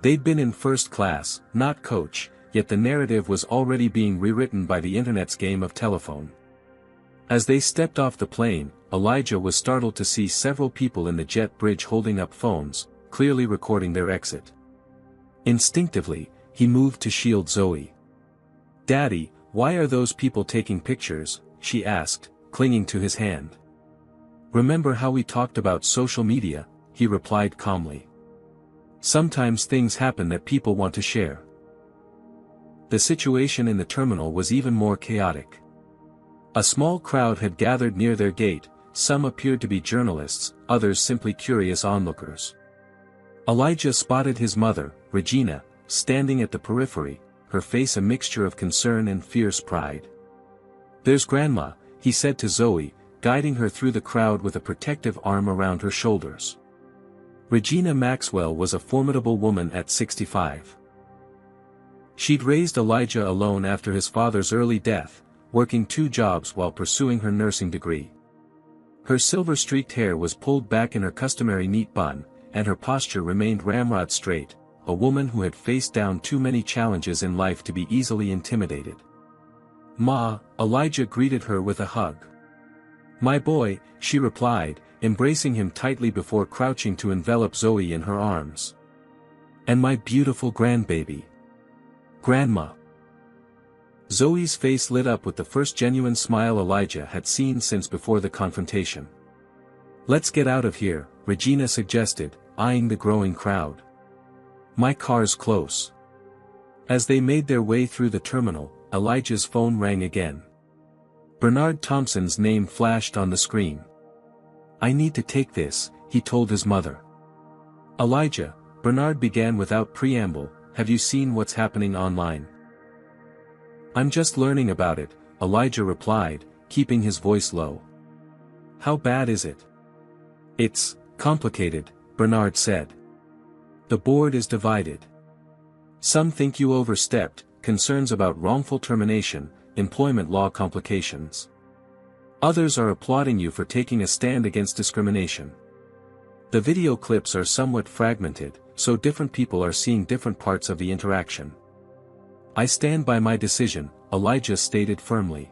They'd been in first class, not coach, yet the narrative was already being rewritten by the internet's game of telephone. As they stepped off the plane, Elijah was startled to see several people in the jet bridge holding up phones, clearly recording their exit. Instinctively, he moved to shield Zoe. "Daddy, why are those people taking pictures?" she asked, clinging to his hand. "Remember how we talked about social media?" he replied calmly. "Sometimes things happen that people want to share." The situation in the terminal was even more chaotic. A small crowd had gathered near their gate, some appeared to be journalists, others simply curious onlookers. Elijah spotted his mother, Regina, standing at the periphery, her face a mixture of concern and fierce pride. "There's Grandma," he said to Zoe, guiding her through the crowd with a protective arm around her shoulders. Regina Maxwell was a formidable woman at 65. She'd raised Elijah alone after his father's early death, working 2 jobs while pursuing her nursing degree. Her silver-streaked hair was pulled back in her customary neat bun, and her posture remained ramrod straight, a woman who had faced down too many challenges in life to be easily intimidated. "Ma," Elijah greeted her with a hug. "My boy," she replied, embracing him tightly before crouching to envelop Zoe in her arms. "And my beautiful grandbaby. Grandma." Zoe's face lit up with the first genuine smile Elijah had seen since before the confrontation. "Let's get out of here," Regina suggested, eyeing the growing crowd. "My car's close." As they made their way through the terminal, Elijah's phone rang again. Bernard Thompson's name flashed on the screen. "I need to take this," he told his mother. "Elijah," Bernard began without preamble, "have you seen what's happening online?" "I'm just learning about it," Elijah replied, keeping his voice low. "How bad is it?" "It's complicated," Bernard said. "The board is divided. Some think you overstepped, concerns about wrongful termination, employment law complications. Others are applauding you for taking a stand against discrimination. The video clips are somewhat fragmented, so different people are seeing different parts of the interaction." "I stand by my decision," Elijah stated firmly.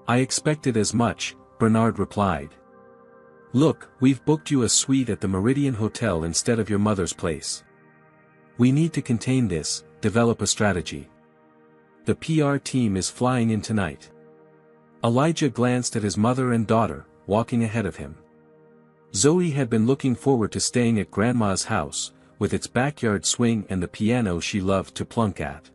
"I expected as much," Bernard replied. "Look, we've booked you a suite at the Meridian Hotel instead of your mother's place. We need to contain this, develop a strategy. The PR team is flying in tonight." Elijah glanced at his mother and daughter, walking ahead of him. Zoe had been looking forward to staying at Grandma's house, with its backyard swing and the piano she loved to plunk at.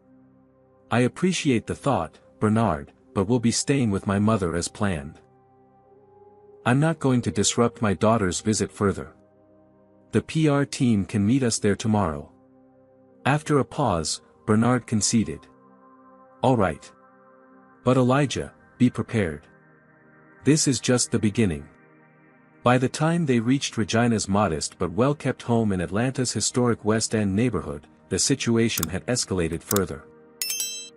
"I appreciate the thought, Bernard, but we'll be staying with my mother as planned. I'm not going to disrupt my daughter's visit further. The PR team can meet us there tomorrow." After a pause, Bernard conceded. "All right. But Elijah, be prepared. This is just the beginning. By the time they reached Regina's modest but well-kept home in Atlanta's historic West End neighborhood, the situation had escalated further.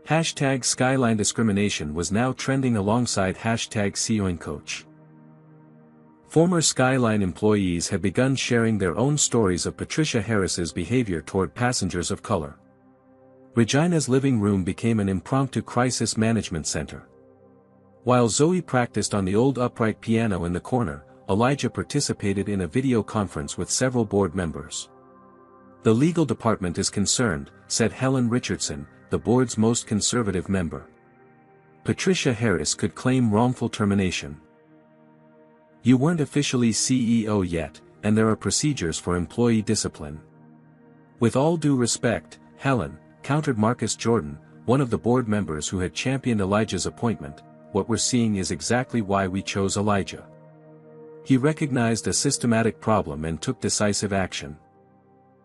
Hashtag Skyline discrimination was now trending alongside hashtag #SeeYoingCoach. Former Skyline employees had begun sharing their own stories of Patricia Harris's behavior toward passengers of color. Regina's living room became an impromptu crisis management center. While Zoe practiced on the old upright piano in the corner, Elijah participated in a video conference with several board members. "The legal department is concerned," said Helen Richardson, the board's most conservative member. "Patricia Harris could claim wrongful termination. You weren't officially CEO yet, and there are procedures for employee discipline." "With all due respect, Helen," countered Marcus Jordan, one of the board members who had championed Elijah's appointment, "what we're seeing is exactly why we chose Elijah. He recognized a systematic problem and took decisive action."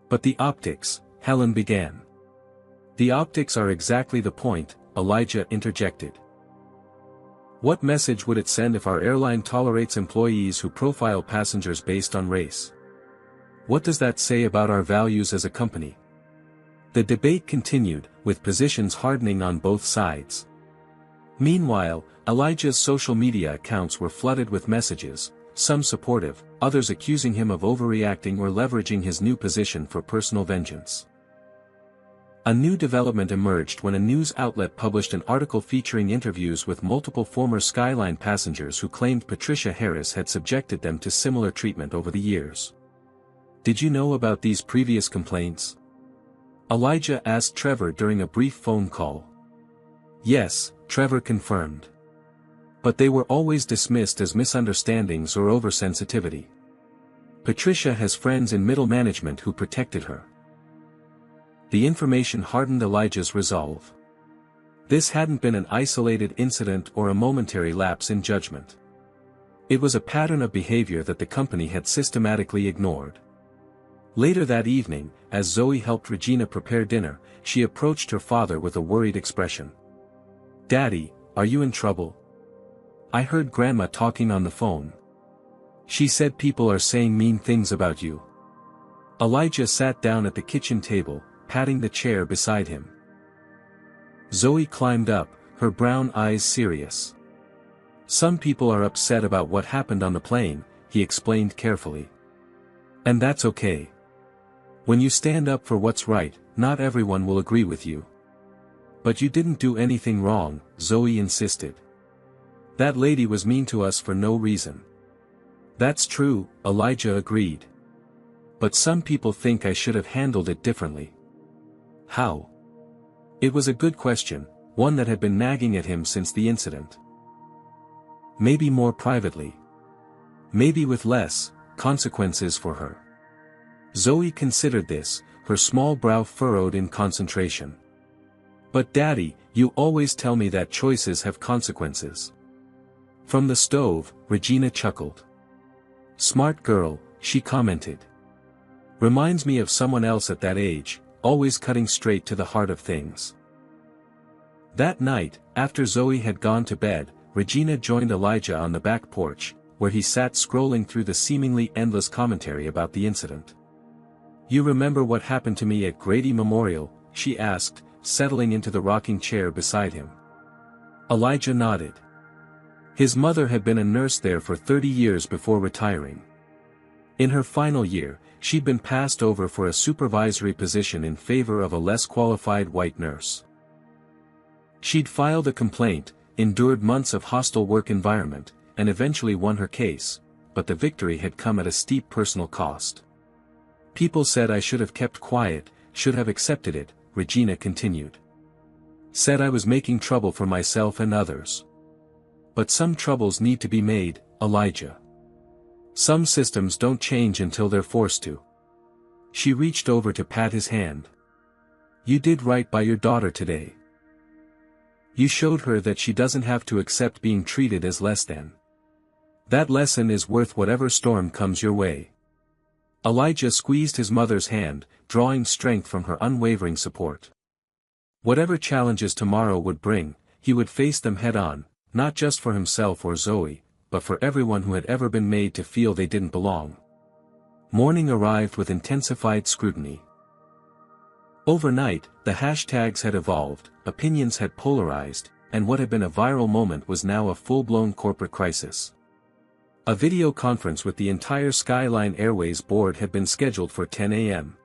"But the optics," Helen began. "The optics are exactly the point," Elijah interjected. "What message would it send if our airline tolerates employees who profile passengers based on race? What does that say about our values as a company?" The debate continued, with positions hardening on both sides. Meanwhile, Elijah's social media accounts were flooded with messages, some supportive, others accusing him of overreacting or leveraging his new position for personal vengeance. A new development emerged when a news outlet published an article featuring interviews with multiple former Skyline passengers who claimed Patricia Harris had subjected them to similar treatment over the years. "Did you know about these previous complaints?" Elijah asked Trevor during a brief phone call. "Yes," Trevor confirmed. "But they were always dismissed as misunderstandings or oversensitivity. Patricia has friends in middle management who protected her." The information hardened Elijah's resolve. This hadn't been an isolated incident or a momentary lapse in judgment. It was a pattern of behavior that the company had systematically ignored. Later that evening, as Zoe helped Regina prepare dinner, she approached her father with a worried expression. "Daddy, are you in trouble? I heard Grandma talking on the phone. She said people are saying mean things about you." Elijah sat down at the kitchen table, patting the chair beside him. Zoe climbed up, her brown eyes serious. "Some people are upset about what happened on the plane," he explained carefully. "And that's okay. When you stand up for what's right, not everyone will agree with you." "But you didn't do anything wrong," Zoe insisted. "That lady was mean to us for no reason." "That's true," Elijah agreed. "But some people think I should have handled it differently." "How?" It was a good question, one that had been nagging at him since the incident. "Maybe more privately. Maybe with less consequences for her." Zoe considered this, her small brow furrowed in concentration. "But Daddy, you always tell me that choices have consequences." From the stove, Regina chuckled. "Smart girl," she commented. "Reminds me of someone else at that age, always cutting straight to the heart of things." That night, after Zoe had gone to bed, Regina joined Elijah on the back porch, where he sat scrolling through the seemingly endless commentary about the incident. "You remember what happened to me at Grady Memorial?" she asked, settling into the rocking chair beside him. Elijah nodded. His mother had been a nurse there for 30 years before retiring. In her final year, she'd been passed over for a supervisory position in favor of a less qualified white nurse. She'd filed a complaint, endured months of hostile work environment, and eventually won her case, but the victory had come at a steep personal cost. "People said I should have kept quiet, should have accepted it," Regina continued. "Said I was making trouble for myself and others. But some troubles need to be made, Elijah. Some systems don't change until they're forced to." She reached over to pat his hand. "You did right by your daughter today. You showed her that she doesn't have to accept being treated as less than. That lesson is worth whatever storm comes your way." Elijah squeezed his mother's hand, drawing strength from her unwavering support. Whatever challenges tomorrow would bring, he would face them head-on, not just for himself or Zoe, but for everyone who had ever been made to feel they didn't belong. Morning arrived with intensified scrutiny. Overnight, the hashtags had evolved, opinions had polarized, and what had been a viral moment was now a full-blown corporate crisis. A video conference with the entire Skyline Airways board had been scheduled for 10 a.m.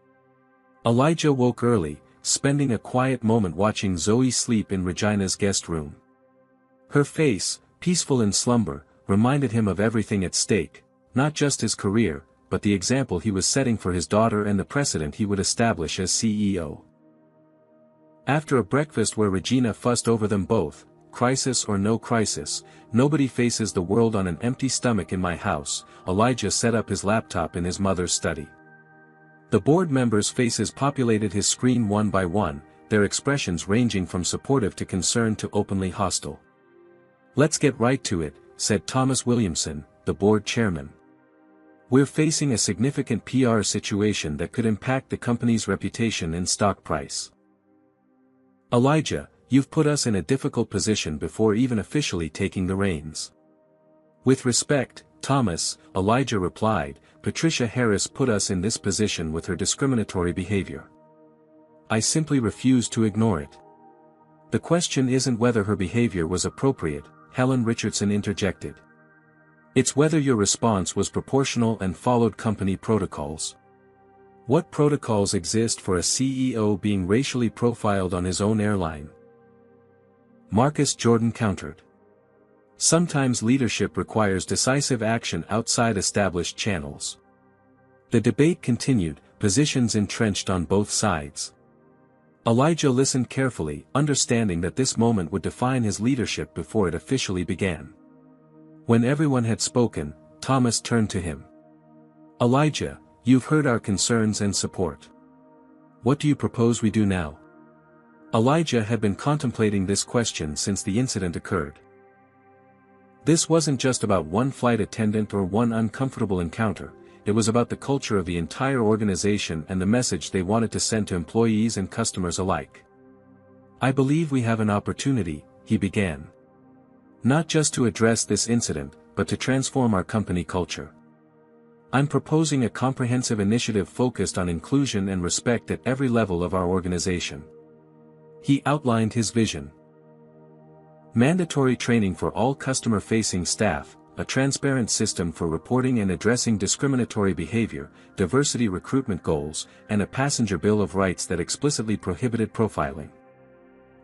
Elijah woke early, spending a quiet moment watching Zoe sleep in Regina's guest room. Her face, peaceful in slumber, reminded him of everything at stake, not just his career, but the example he was setting for his daughter and the precedent he would establish as CEO. After a breakfast where Regina fussed over them both, crisis or no crisis, nobody faces the world on an empty stomach in my house, Elijah set up his laptop in his mother's study. The board members' faces populated his screen one by one, their expressions ranging from supportive to concerned to openly hostile. "Let's get right to it," said Thomas Williamson, the board chairman. "We're facing a significant PR situation that could impact the company's reputation and stock price. Elijah, you've put us in a difficult position before even officially taking the reins." "With respect, Thomas," Elijah replied, "Patricia Harris put us in this position with her discriminatory behavior. I simply refuse to ignore it." "The question isn't whether her behavior was appropriate," Helen Richardson interjected. "It's whether your response was proportional and followed company protocols. What protocols exist for a CEO being racially profiled on his own airline?" Marcus Jordan countered. "Sometimes leadership requires decisive action outside established channels." The debate continued, positions entrenched on both sides. Elijah listened carefully, understanding that this moment would define his leadership before it officially began. When everyone had spoken, Thomas turned to him. "Elijah, you've heard our concerns and support. What do you propose we do now?" Elijah had been contemplating this question since the incident occurred. This wasn't just about one flight attendant or one uncomfortable encounter, it was about the culture of the entire organization and the message they wanted to send to employees and customers alike. "I believe we have an opportunity," he began. "Not just to address this incident, but to transform our company culture. I'm proposing a comprehensive initiative focused on inclusion and respect at every level of our organization." He outlined his vision. Mandatory training for all customer-facing staff, a transparent system for reporting and addressing discriminatory behavior, diversity recruitment goals, and a passenger bill of rights that explicitly prohibited profiling.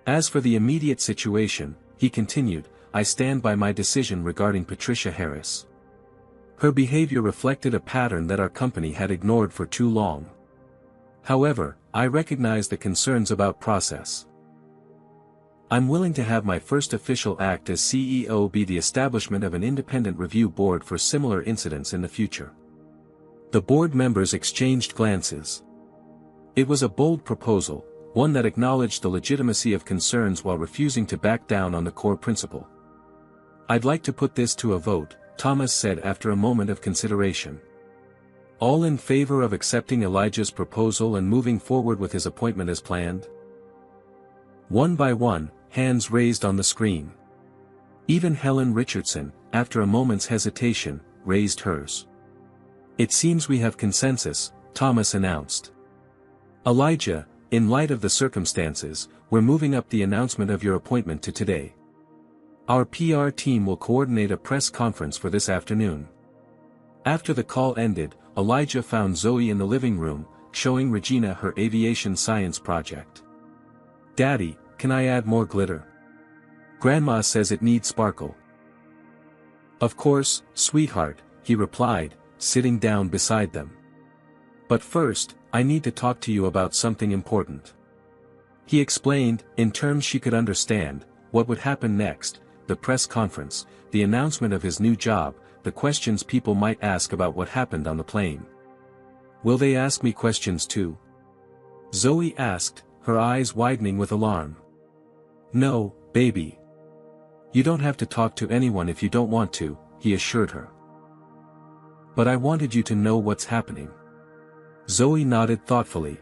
"As for the immediate situation," he continued, "I stand by my decision regarding Patricia Harris. Her behavior reflected a pattern that our company had ignored for too long. However, I recognize the concerns about process. I'm willing to have my first official act as CEO be the establishment of an independent review board for similar incidents in the future." The board members exchanged glances. It was a bold proposal, one that acknowledged the legitimacy of concerns while refusing to back down on the core principle. "I'd like to put this to a vote," Thomas said after a moment of consideration. "All in favor of accepting Elijah's proposal and moving forward with his appointment as planned?" One by one, hands raised on the screen. Even Helen Richardson, after a moment's hesitation, raised hers. "It seems we have consensus," Thomas announced. "Elijah, in light of the circumstances, we're moving up the announcement of your appointment to today. Our PR team will coordinate a press conference for this afternoon." After the call ended, Elijah found Zoe in the living room, showing Regina her aviation science project. "Daddy, can I add more glitter? Grandma says it needs sparkle." "Of course, sweetheart," he replied, sitting down beside them. "But first, I need to talk to you about something important." He explained, in terms she could understand, what would happen next: the press conference, the announcement of his new job, the questions people might ask about what happened on the plane. "Will they ask me questions too?" Zoe asked, her eyes widening with alarm. "No, baby. You don't have to talk to anyone if you don't want to," he assured her. "But I wanted you to know what's happening." Zoe nodded thoughtfully.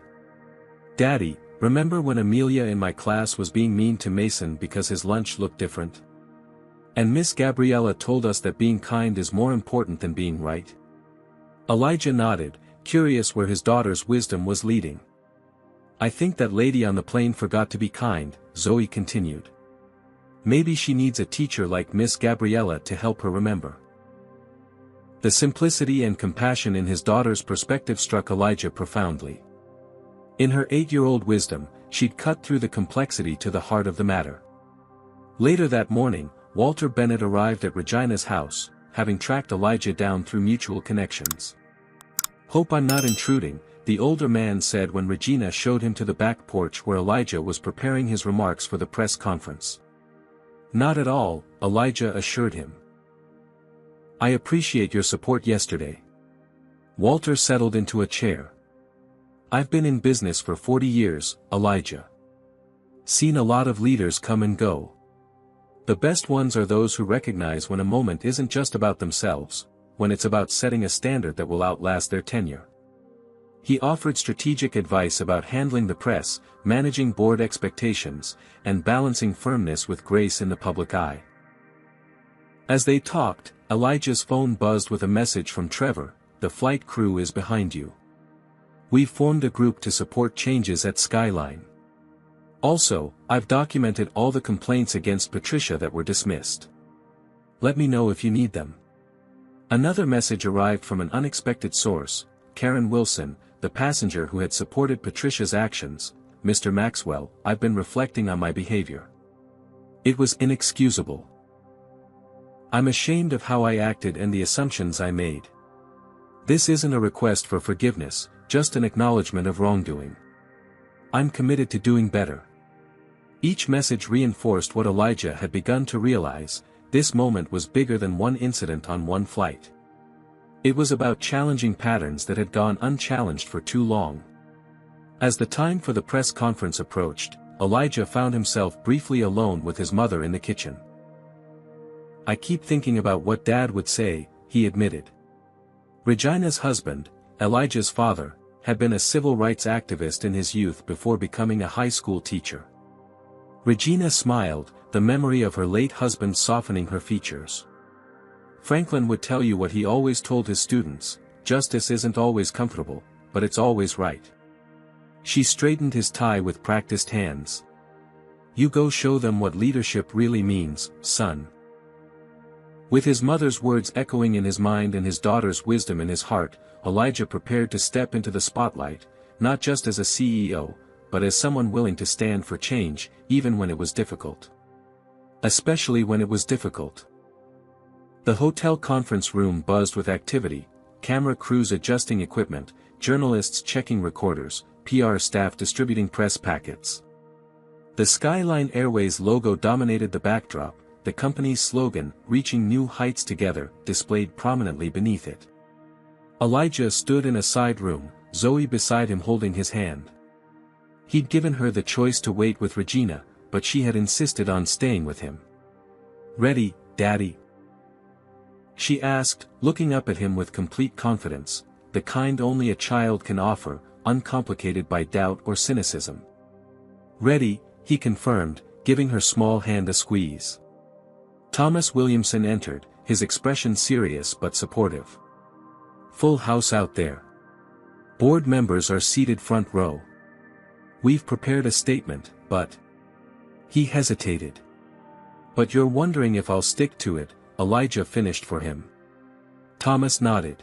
"Daddy, remember when Amelia in my class was being mean to Mason because his lunch looked different? And Miss Gabriella told us that being kind is more important than being right. Elijah nodded, curious where his daughter's wisdom was leading. I think that lady on the plane forgot to be kind, Zoe continued. Maybe she needs a teacher like Miss Gabriella to help her remember. The simplicity and compassion in his daughter's perspective struck Elijah profoundly. In her 8-year-old wisdom, she'd cut through the complexity to the heart of the matter. Later that morning, Walter Bennett arrived at Regina's house, having tracked Elijah down through mutual connections. "Hope I'm not intruding," the older man said when Regina showed him to the back porch where Elijah was preparing his remarks for the press conference. "Not at all," Elijah assured him. "I appreciate your support yesterday." Walter settled into a chair. "I've been in business for 40 years, Elijah. Seen a lot of leaders come and go. The best ones are those who recognize when a moment isn't just about themselves, when it's about setting a standard that will outlast their tenure." He offered strategic advice about handling the press, managing board expectations, and balancing firmness with grace in the public eye. As they talked, Elijah's phone buzzed with a message from Trevor: "The flight crew is behind you. We've formed a group to support changes at Skyline. Also, I've documented all the complaints against Patricia that were dismissed. Let me know if you need them." Another message arrived from an unexpected source: Karen Wilson, the passenger who had supported Patricia's actions. "Mr. Maxwell, I've been reflecting on my behavior. It was inexcusable. I'm ashamed of how I acted and the assumptions I made. This isn't a request for forgiveness, just an acknowledgement of wrongdoing. I'm committed to doing better." Each message reinforced what Elijah had begun to realize: this moment was bigger than one incident on one flight. It was about challenging patterns that had gone unchallenged for too long. As the time for the press conference approached, Elijah found himself briefly alone with his mother in the kitchen. "I keep thinking about what Dad would say," he admitted. Regina's husband, Elijah's father, had been a civil rights activist in his youth before becoming a high school teacher. Regina smiled, the memory of her late husband softening her features. "Franklin would tell you what he always told his students: justice isn't always comfortable, but it's always right." She straightened his tie with practiced hands. "You go show them what leadership really means, son." With his mother's words echoing in his mind and his daughter's wisdom in his heart, Elijah prepared to step into the spotlight, not just as a CEO, but as someone willing to stand for change, even when it was difficult. Especially when it was difficult. The hotel conference room buzzed with activity: camera crews adjusting equipment, journalists checking recorders, PR staff distributing press packets. The Skyline Airways logo dominated the backdrop, the company's slogan, "Reaching New Heights Together," displayed prominently beneath it. Elijah stood in a side room, Zoe beside him holding his hand. He'd given her the choice to wait with Regina, but she had insisted on staying with him. "Ready, Daddy?" she asked, looking up at him with complete confidence, the kind only a child can offer, uncomplicated by doubt or cynicism. "Ready," he confirmed, giving her small hand a squeeze. Thomas Williamson entered, his expression serious but supportive. "Full house out there. Board members are seated front row. We've prepared a statement, but..." He hesitated. "But you're wondering if I'll stick to it," Elijah finished for him. Thomas nodded.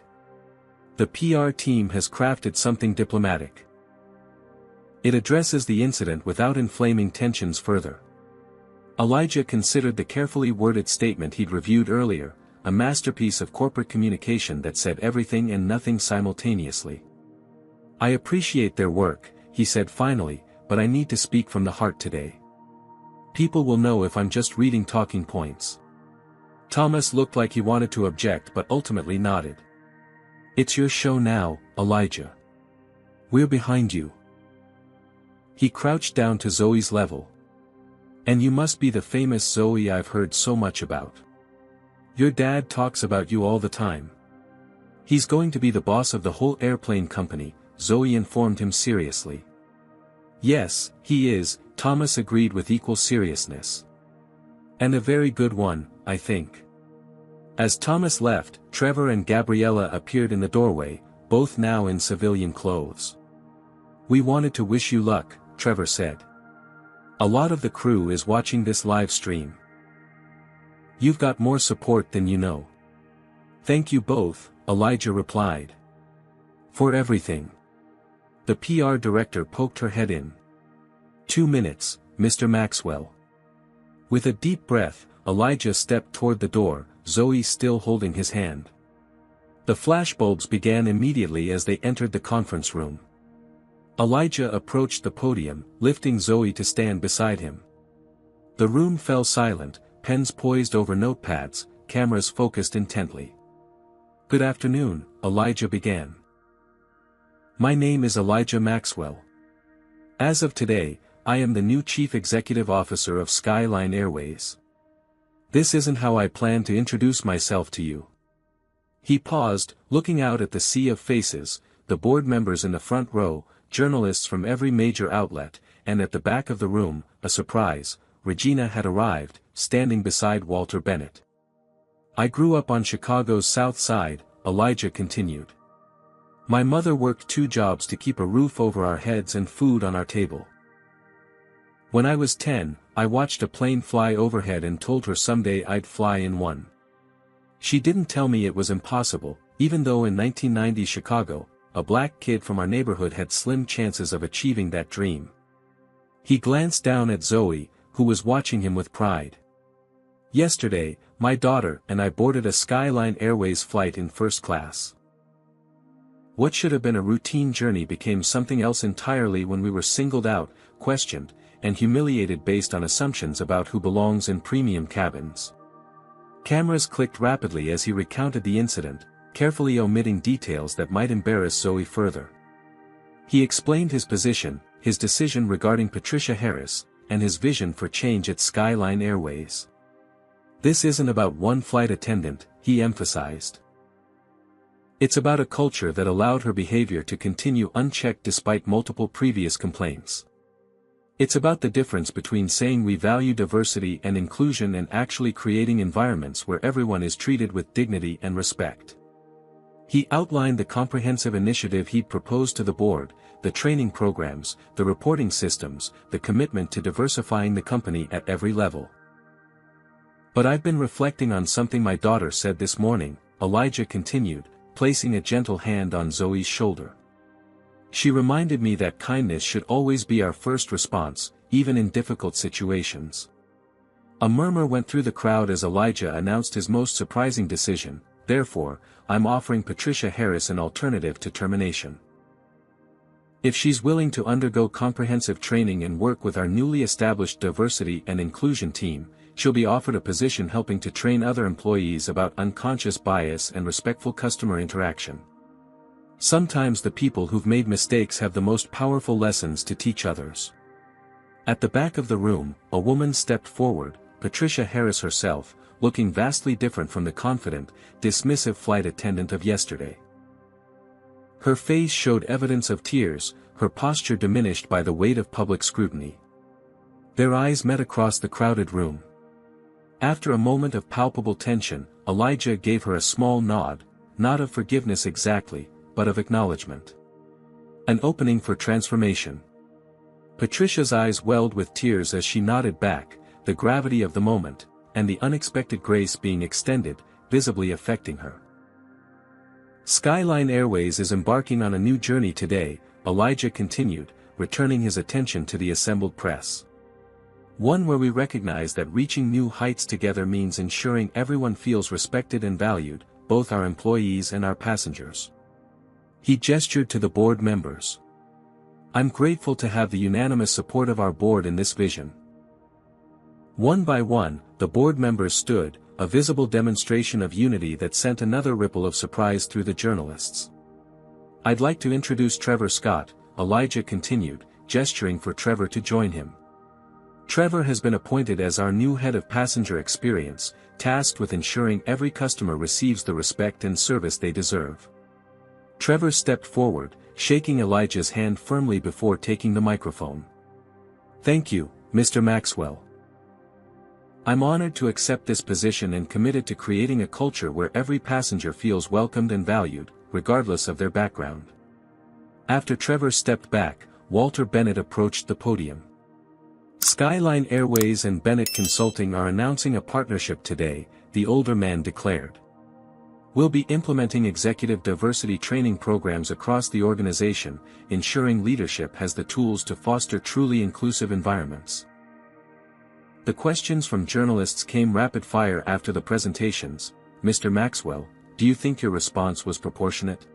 "The PR team has crafted something diplomatic. It addresses the incident without inflaming tensions further." Elijah considered the carefully worded statement he'd reviewed earlier, a masterpiece of corporate communication that said everything and nothing simultaneously. "I appreciate their work," he said finally, "but I need to speak from the heart today. People will know if I'm just reading talking points." Thomas looked like he wanted to object but ultimately nodded. "It's your show now, Elijah. We're behind you." He crouched down to Zoe's level. "And you must be the famous Zoe I've heard so much about. Your dad talks about you all the time." "He's going to be the boss of the whole airplane company," Zoe informed him seriously. "Yes, he is," Thomas agreed with equal seriousness. "And a very good one," I think. As Thomas left, Trevor and Gabriella appeared in the doorway, both now in civilian clothes. "We wanted to wish you luck," Trevor said. "A lot of the crew is watching this live stream. You've got more support than you know." "Thank you both," Elijah replied. "For everything." The PR director poked her head in. 2 minutes, Mr. Maxwell." With a deep breath, Elijah stepped toward the door, Zoe still holding his hand. The flashbulbs began immediately as they entered the conference room. Elijah approached the podium, lifting Zoe to stand beside him. The room fell silent, pens poised over notepads, cameras focused intently. "Good afternoon," Elijah began. "My name is Elijah Maxwell. As of today, I am the new Chief Executive Officer of Skyline Airways. This isn't how I plan to introduce myself to you." He paused, looking out at the sea of faces, the board members in the front row, journalists from every major outlet, and at the back of the room, a surprise, Regina had arrived, standing beside Walter Bennett. "I grew up on Chicago's South Side," Elijah continued. "My mother worked 2 jobs to keep a roof over our heads and food on our table. When I was 10, I watched a plane fly overhead and told her someday I'd fly in one. She didn't tell me it was impossible, even though in 1990 Chicago, a black kid from our neighborhood had slim chances of achieving that dream." He glanced down at Zoe, who was watching him with pride. "Yesterday, my daughter and I boarded a Skyline Airways flight in first class. What should have been a routine journey became something else entirely when we were singled out, questioned, and humiliated based on assumptions about who belongs in premium cabins." Cameras clicked rapidly as he recounted the incident, carefully omitting details that might embarrass Zoe further. He explained his position, his decision regarding Patricia Harris, and his vision for change at Skyline Airways. "This isn't about one flight attendant," he emphasized. "It's about a culture that allowed her behavior to continue unchecked despite multiple previous complaints. It's about the difference between saying we value diversity and inclusion and actually creating environments where everyone is treated with dignity and respect." He outlined the comprehensive initiative he'd proposed to the board, the training programs, the reporting systems, the commitment to diversifying the company at every level. "But I've been reflecting on something my daughter said this morning," Elijah continued, placing a gentle hand on Zoe's shoulder. "She reminded me that kindness should always be our first response, even in difficult situations." A murmur went through the crowd as Elijah announced his most surprising decision: "Therefore, I'm offering Patricia Harris an alternative to termination. If she's willing to undergo comprehensive training and work with our newly established diversity and inclusion team, she'll be offered a position helping to train other employees about unconscious bias and respectful customer interaction. Sometimes the people who've made mistakes have the most powerful lessons to teach others." At the back of the room, a woman stepped forward, Patricia Harris herself, looking vastly different from the confident, dismissive flight attendant of yesterday. Her face showed evidence of tears, her posture diminished by the weight of public scrutiny. Their eyes met across the crowded room. After a moment of palpable tension, Elijah gave her a small nod, not of forgiveness exactly, but of acknowledgement. An opening for transformation. Patricia's eyes welled with tears as she nodded back, the gravity of the moment, and the unexpected grace being extended, visibly affecting her. "Skyline Airways is embarking on a new journey today," Elijah continued, returning his attention to the assembled press. "One where we recognize that reaching new heights together means ensuring everyone feels respected and valued, both our employees and our passengers." He gestured to the board members. "I'm grateful to have the unanimous support of our board in this vision." One by one, the board members stood, a visible demonstration of unity that sent another ripple of surprise through the journalists. "I'd like to introduce Trevor Scott," Elijah continued, gesturing for Trevor to join him. "Trevor has been appointed as our new head of passenger experience, tasked with ensuring every customer receives the respect and service they deserve." Trevor stepped forward, shaking Elijah's hand firmly before taking the microphone. "Thank you, Mr. Maxwell. I'm honored to accept this position and committed to creating a culture where every passenger feels welcomed and valued, regardless of their background. After Trevor stepped back, Walter Bennett approached the podium. Skyline Airways and Bennett Consulting are announcing a partnership today, the older man declared. We'll be implementing executive diversity training programs across the organization, ensuring leadership has the tools to foster truly inclusive environments. The questions from journalists came rapid fire after the presentations. Mr. Maxwell, do you think your response was proportionate?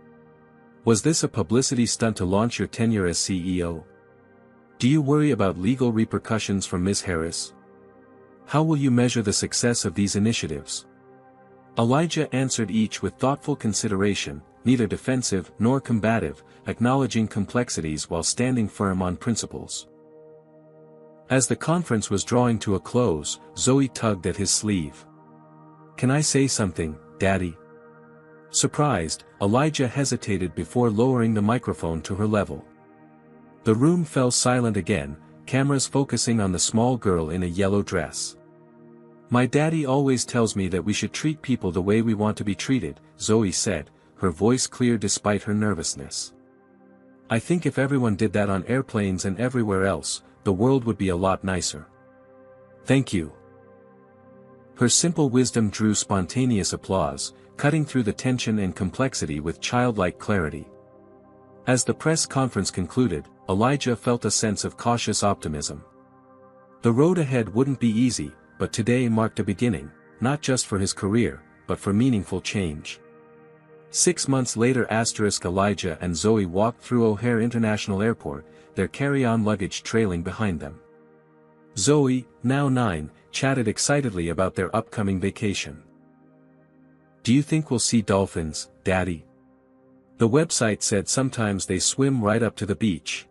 Was this a publicity stunt to launch your tenure as CEO? Do you worry about legal repercussions from Ms. Harris? How will you measure the success of these initiatives? Elijah answered each with thoughtful consideration, neither defensive nor combative, acknowledging complexities while standing firm on principles. As the conference was drawing to a close, Zoe tugged at his sleeve. Can I say something, Daddy? Surprised, Elijah hesitated before lowering the microphone to her level. The room fell silent again, cameras focusing on the small girl in a yellow dress. My daddy always tells me that we should treat people the way we want to be treated, Zoe said, her voice clear despite her nervousness. I think if everyone did that on airplanes and everywhere else, the world would be a lot nicer. Thank you. Her simple wisdom drew spontaneous applause, cutting through the tension and complexity with childlike clarity. As the press conference concluded, Elijah felt a sense of cautious optimism. The road ahead wouldn't be easy, but today marked a beginning, not just for his career, but for meaningful change. 6 months later, Elijah and Zoe walked through O'Hare International Airport, their carry-on luggage trailing behind them. Zoe, now 9, chatted excitedly about their upcoming vacation. Do you think we'll see dolphins, Daddy? The website said sometimes they swim right up to the beach.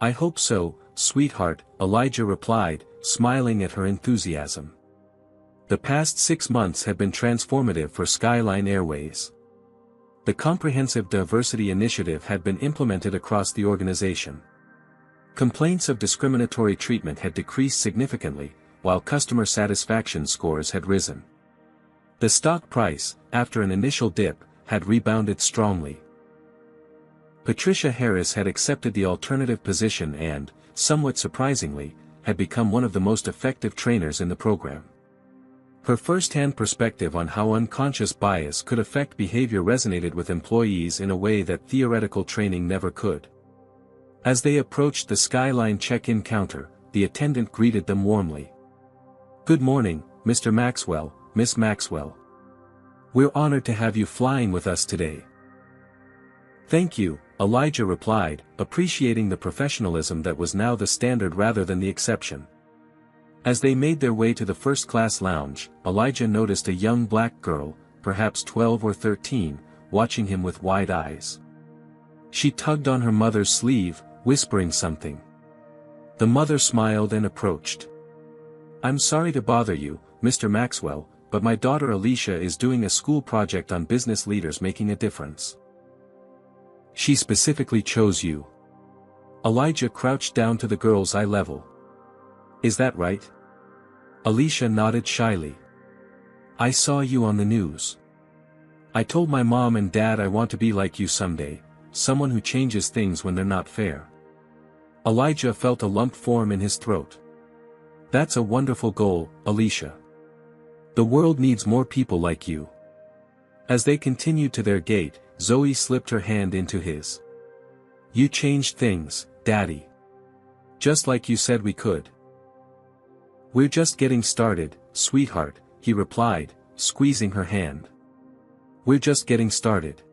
I hope so, sweetheart, Elijah replied, smiling at her enthusiasm. The past 6 months had been transformative for Skyline Airways. The comprehensive diversity initiative had been implemented across the organization. Complaints of discriminatory treatment had decreased significantly, while customer satisfaction scores had risen. The stock price, after an initial dip, had rebounded strongly. Patricia Harris had accepted the alternative position and, somewhat surprisingly, had become one of the most effective trainers in the program. Her first-hand perspective on how unconscious bias could affect behavior resonated with employees in a way that theoretical training never could. As they approached the Skyline check-in counter, the attendant greeted them warmly. Good morning, Mr. Maxwell, Miss Maxwell. We're honored to have you flying with us today. Thank you, Elijah replied, appreciating the professionalism that was now the standard rather than the exception. As they made their way to the first-class lounge, Elijah noticed a young black girl, perhaps 12 or 13, watching him with wide eyes. She tugged on her mother's sleeve, whispering something. The mother smiled and approached. I'm sorry to bother you, Mr. Maxwell, but my daughter Alicia is doing a school project on business leaders making a difference. She specifically chose you. Elijah crouched down to the girl's eye level. Is that right? Alicia nodded shyly. I saw you on the news. I told my mom and dad I want to be like you someday, someone who changes things when they're not fair. Elijah felt a lump form in his throat. That's a wonderful goal, Alicia. The world needs more people like you. As they continued to their gate, Zoe slipped her hand into his. You changed things, Daddy. Just like you said we could. We're just getting started, sweetheart, he replied, squeezing her hand. We're just getting started.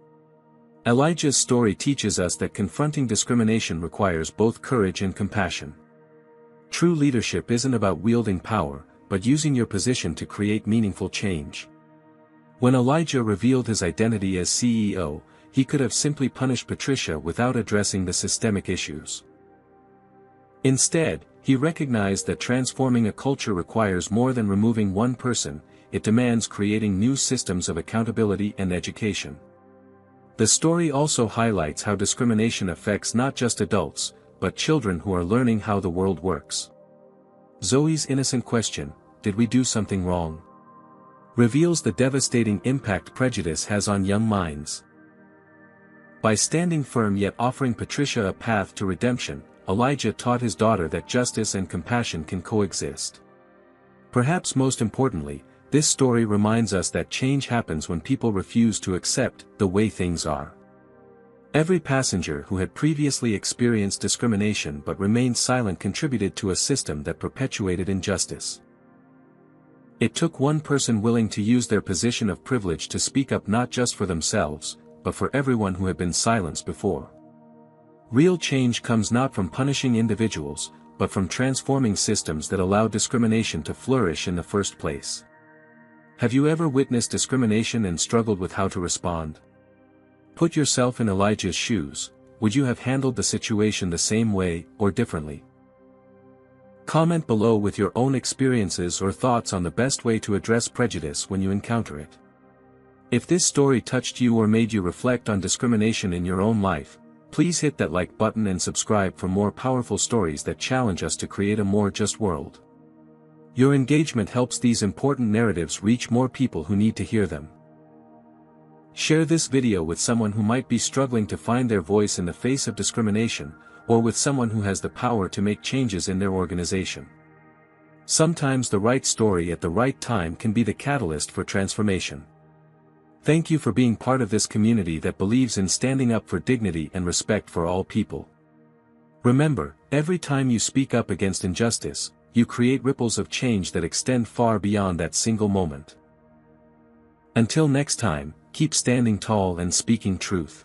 Elijah's story teaches us that confronting discrimination requires both courage and compassion. True leadership isn't about wielding power, but using your position to create meaningful change. When Elijah revealed his identity as CEO, he could have simply punished Patricia without addressing the systemic issues. Instead, he recognized that transforming a culture requires more than removing one person, it demands creating new systems of accountability and education. The story also highlights how discrimination affects not just adults, but children who are learning how the world works. Zoe's innocent question, did we do something wrong? Reveals the devastating impact prejudice has on young minds. By standing firm yet offering Patricia a path to redemption, Elijah taught his daughter that justice and compassion can coexist. Perhaps most importantly, this story reminds us that change happens when people refuse to accept the way things are. Every passenger who had previously experienced discrimination but remained silent contributed to a system that perpetuated injustice. It took one person willing to use their position of privilege to speak up not just for themselves, but for everyone who had been silenced before. Real change comes not from punishing individuals, but from transforming systems that allow discrimination to flourish in the first place. Have you ever witnessed discrimination and struggled with how to respond? Put yourself in Elijah's shoes. Would you have handled the situation the same way, or differently? Comment below with your own experiences or thoughts on the best way to address prejudice when you encounter it. If this story touched you or made you reflect on discrimination in your own life, please hit that like button and subscribe for more powerful stories that challenge us to create a more just world. Your engagement helps these important narratives reach more people who need to hear them. Share this video with someone who might be struggling to find their voice in the face of discrimination, or with someone who has the power to make changes in their organization. Sometimes the right story at the right time can be the catalyst for transformation. Thank you for being part of this community that believes in standing up for dignity and respect for all people. Remember, every time you speak up against injustice, you create ripples of change that extend far beyond that single moment. Until next time, keep standing tall and speaking truth.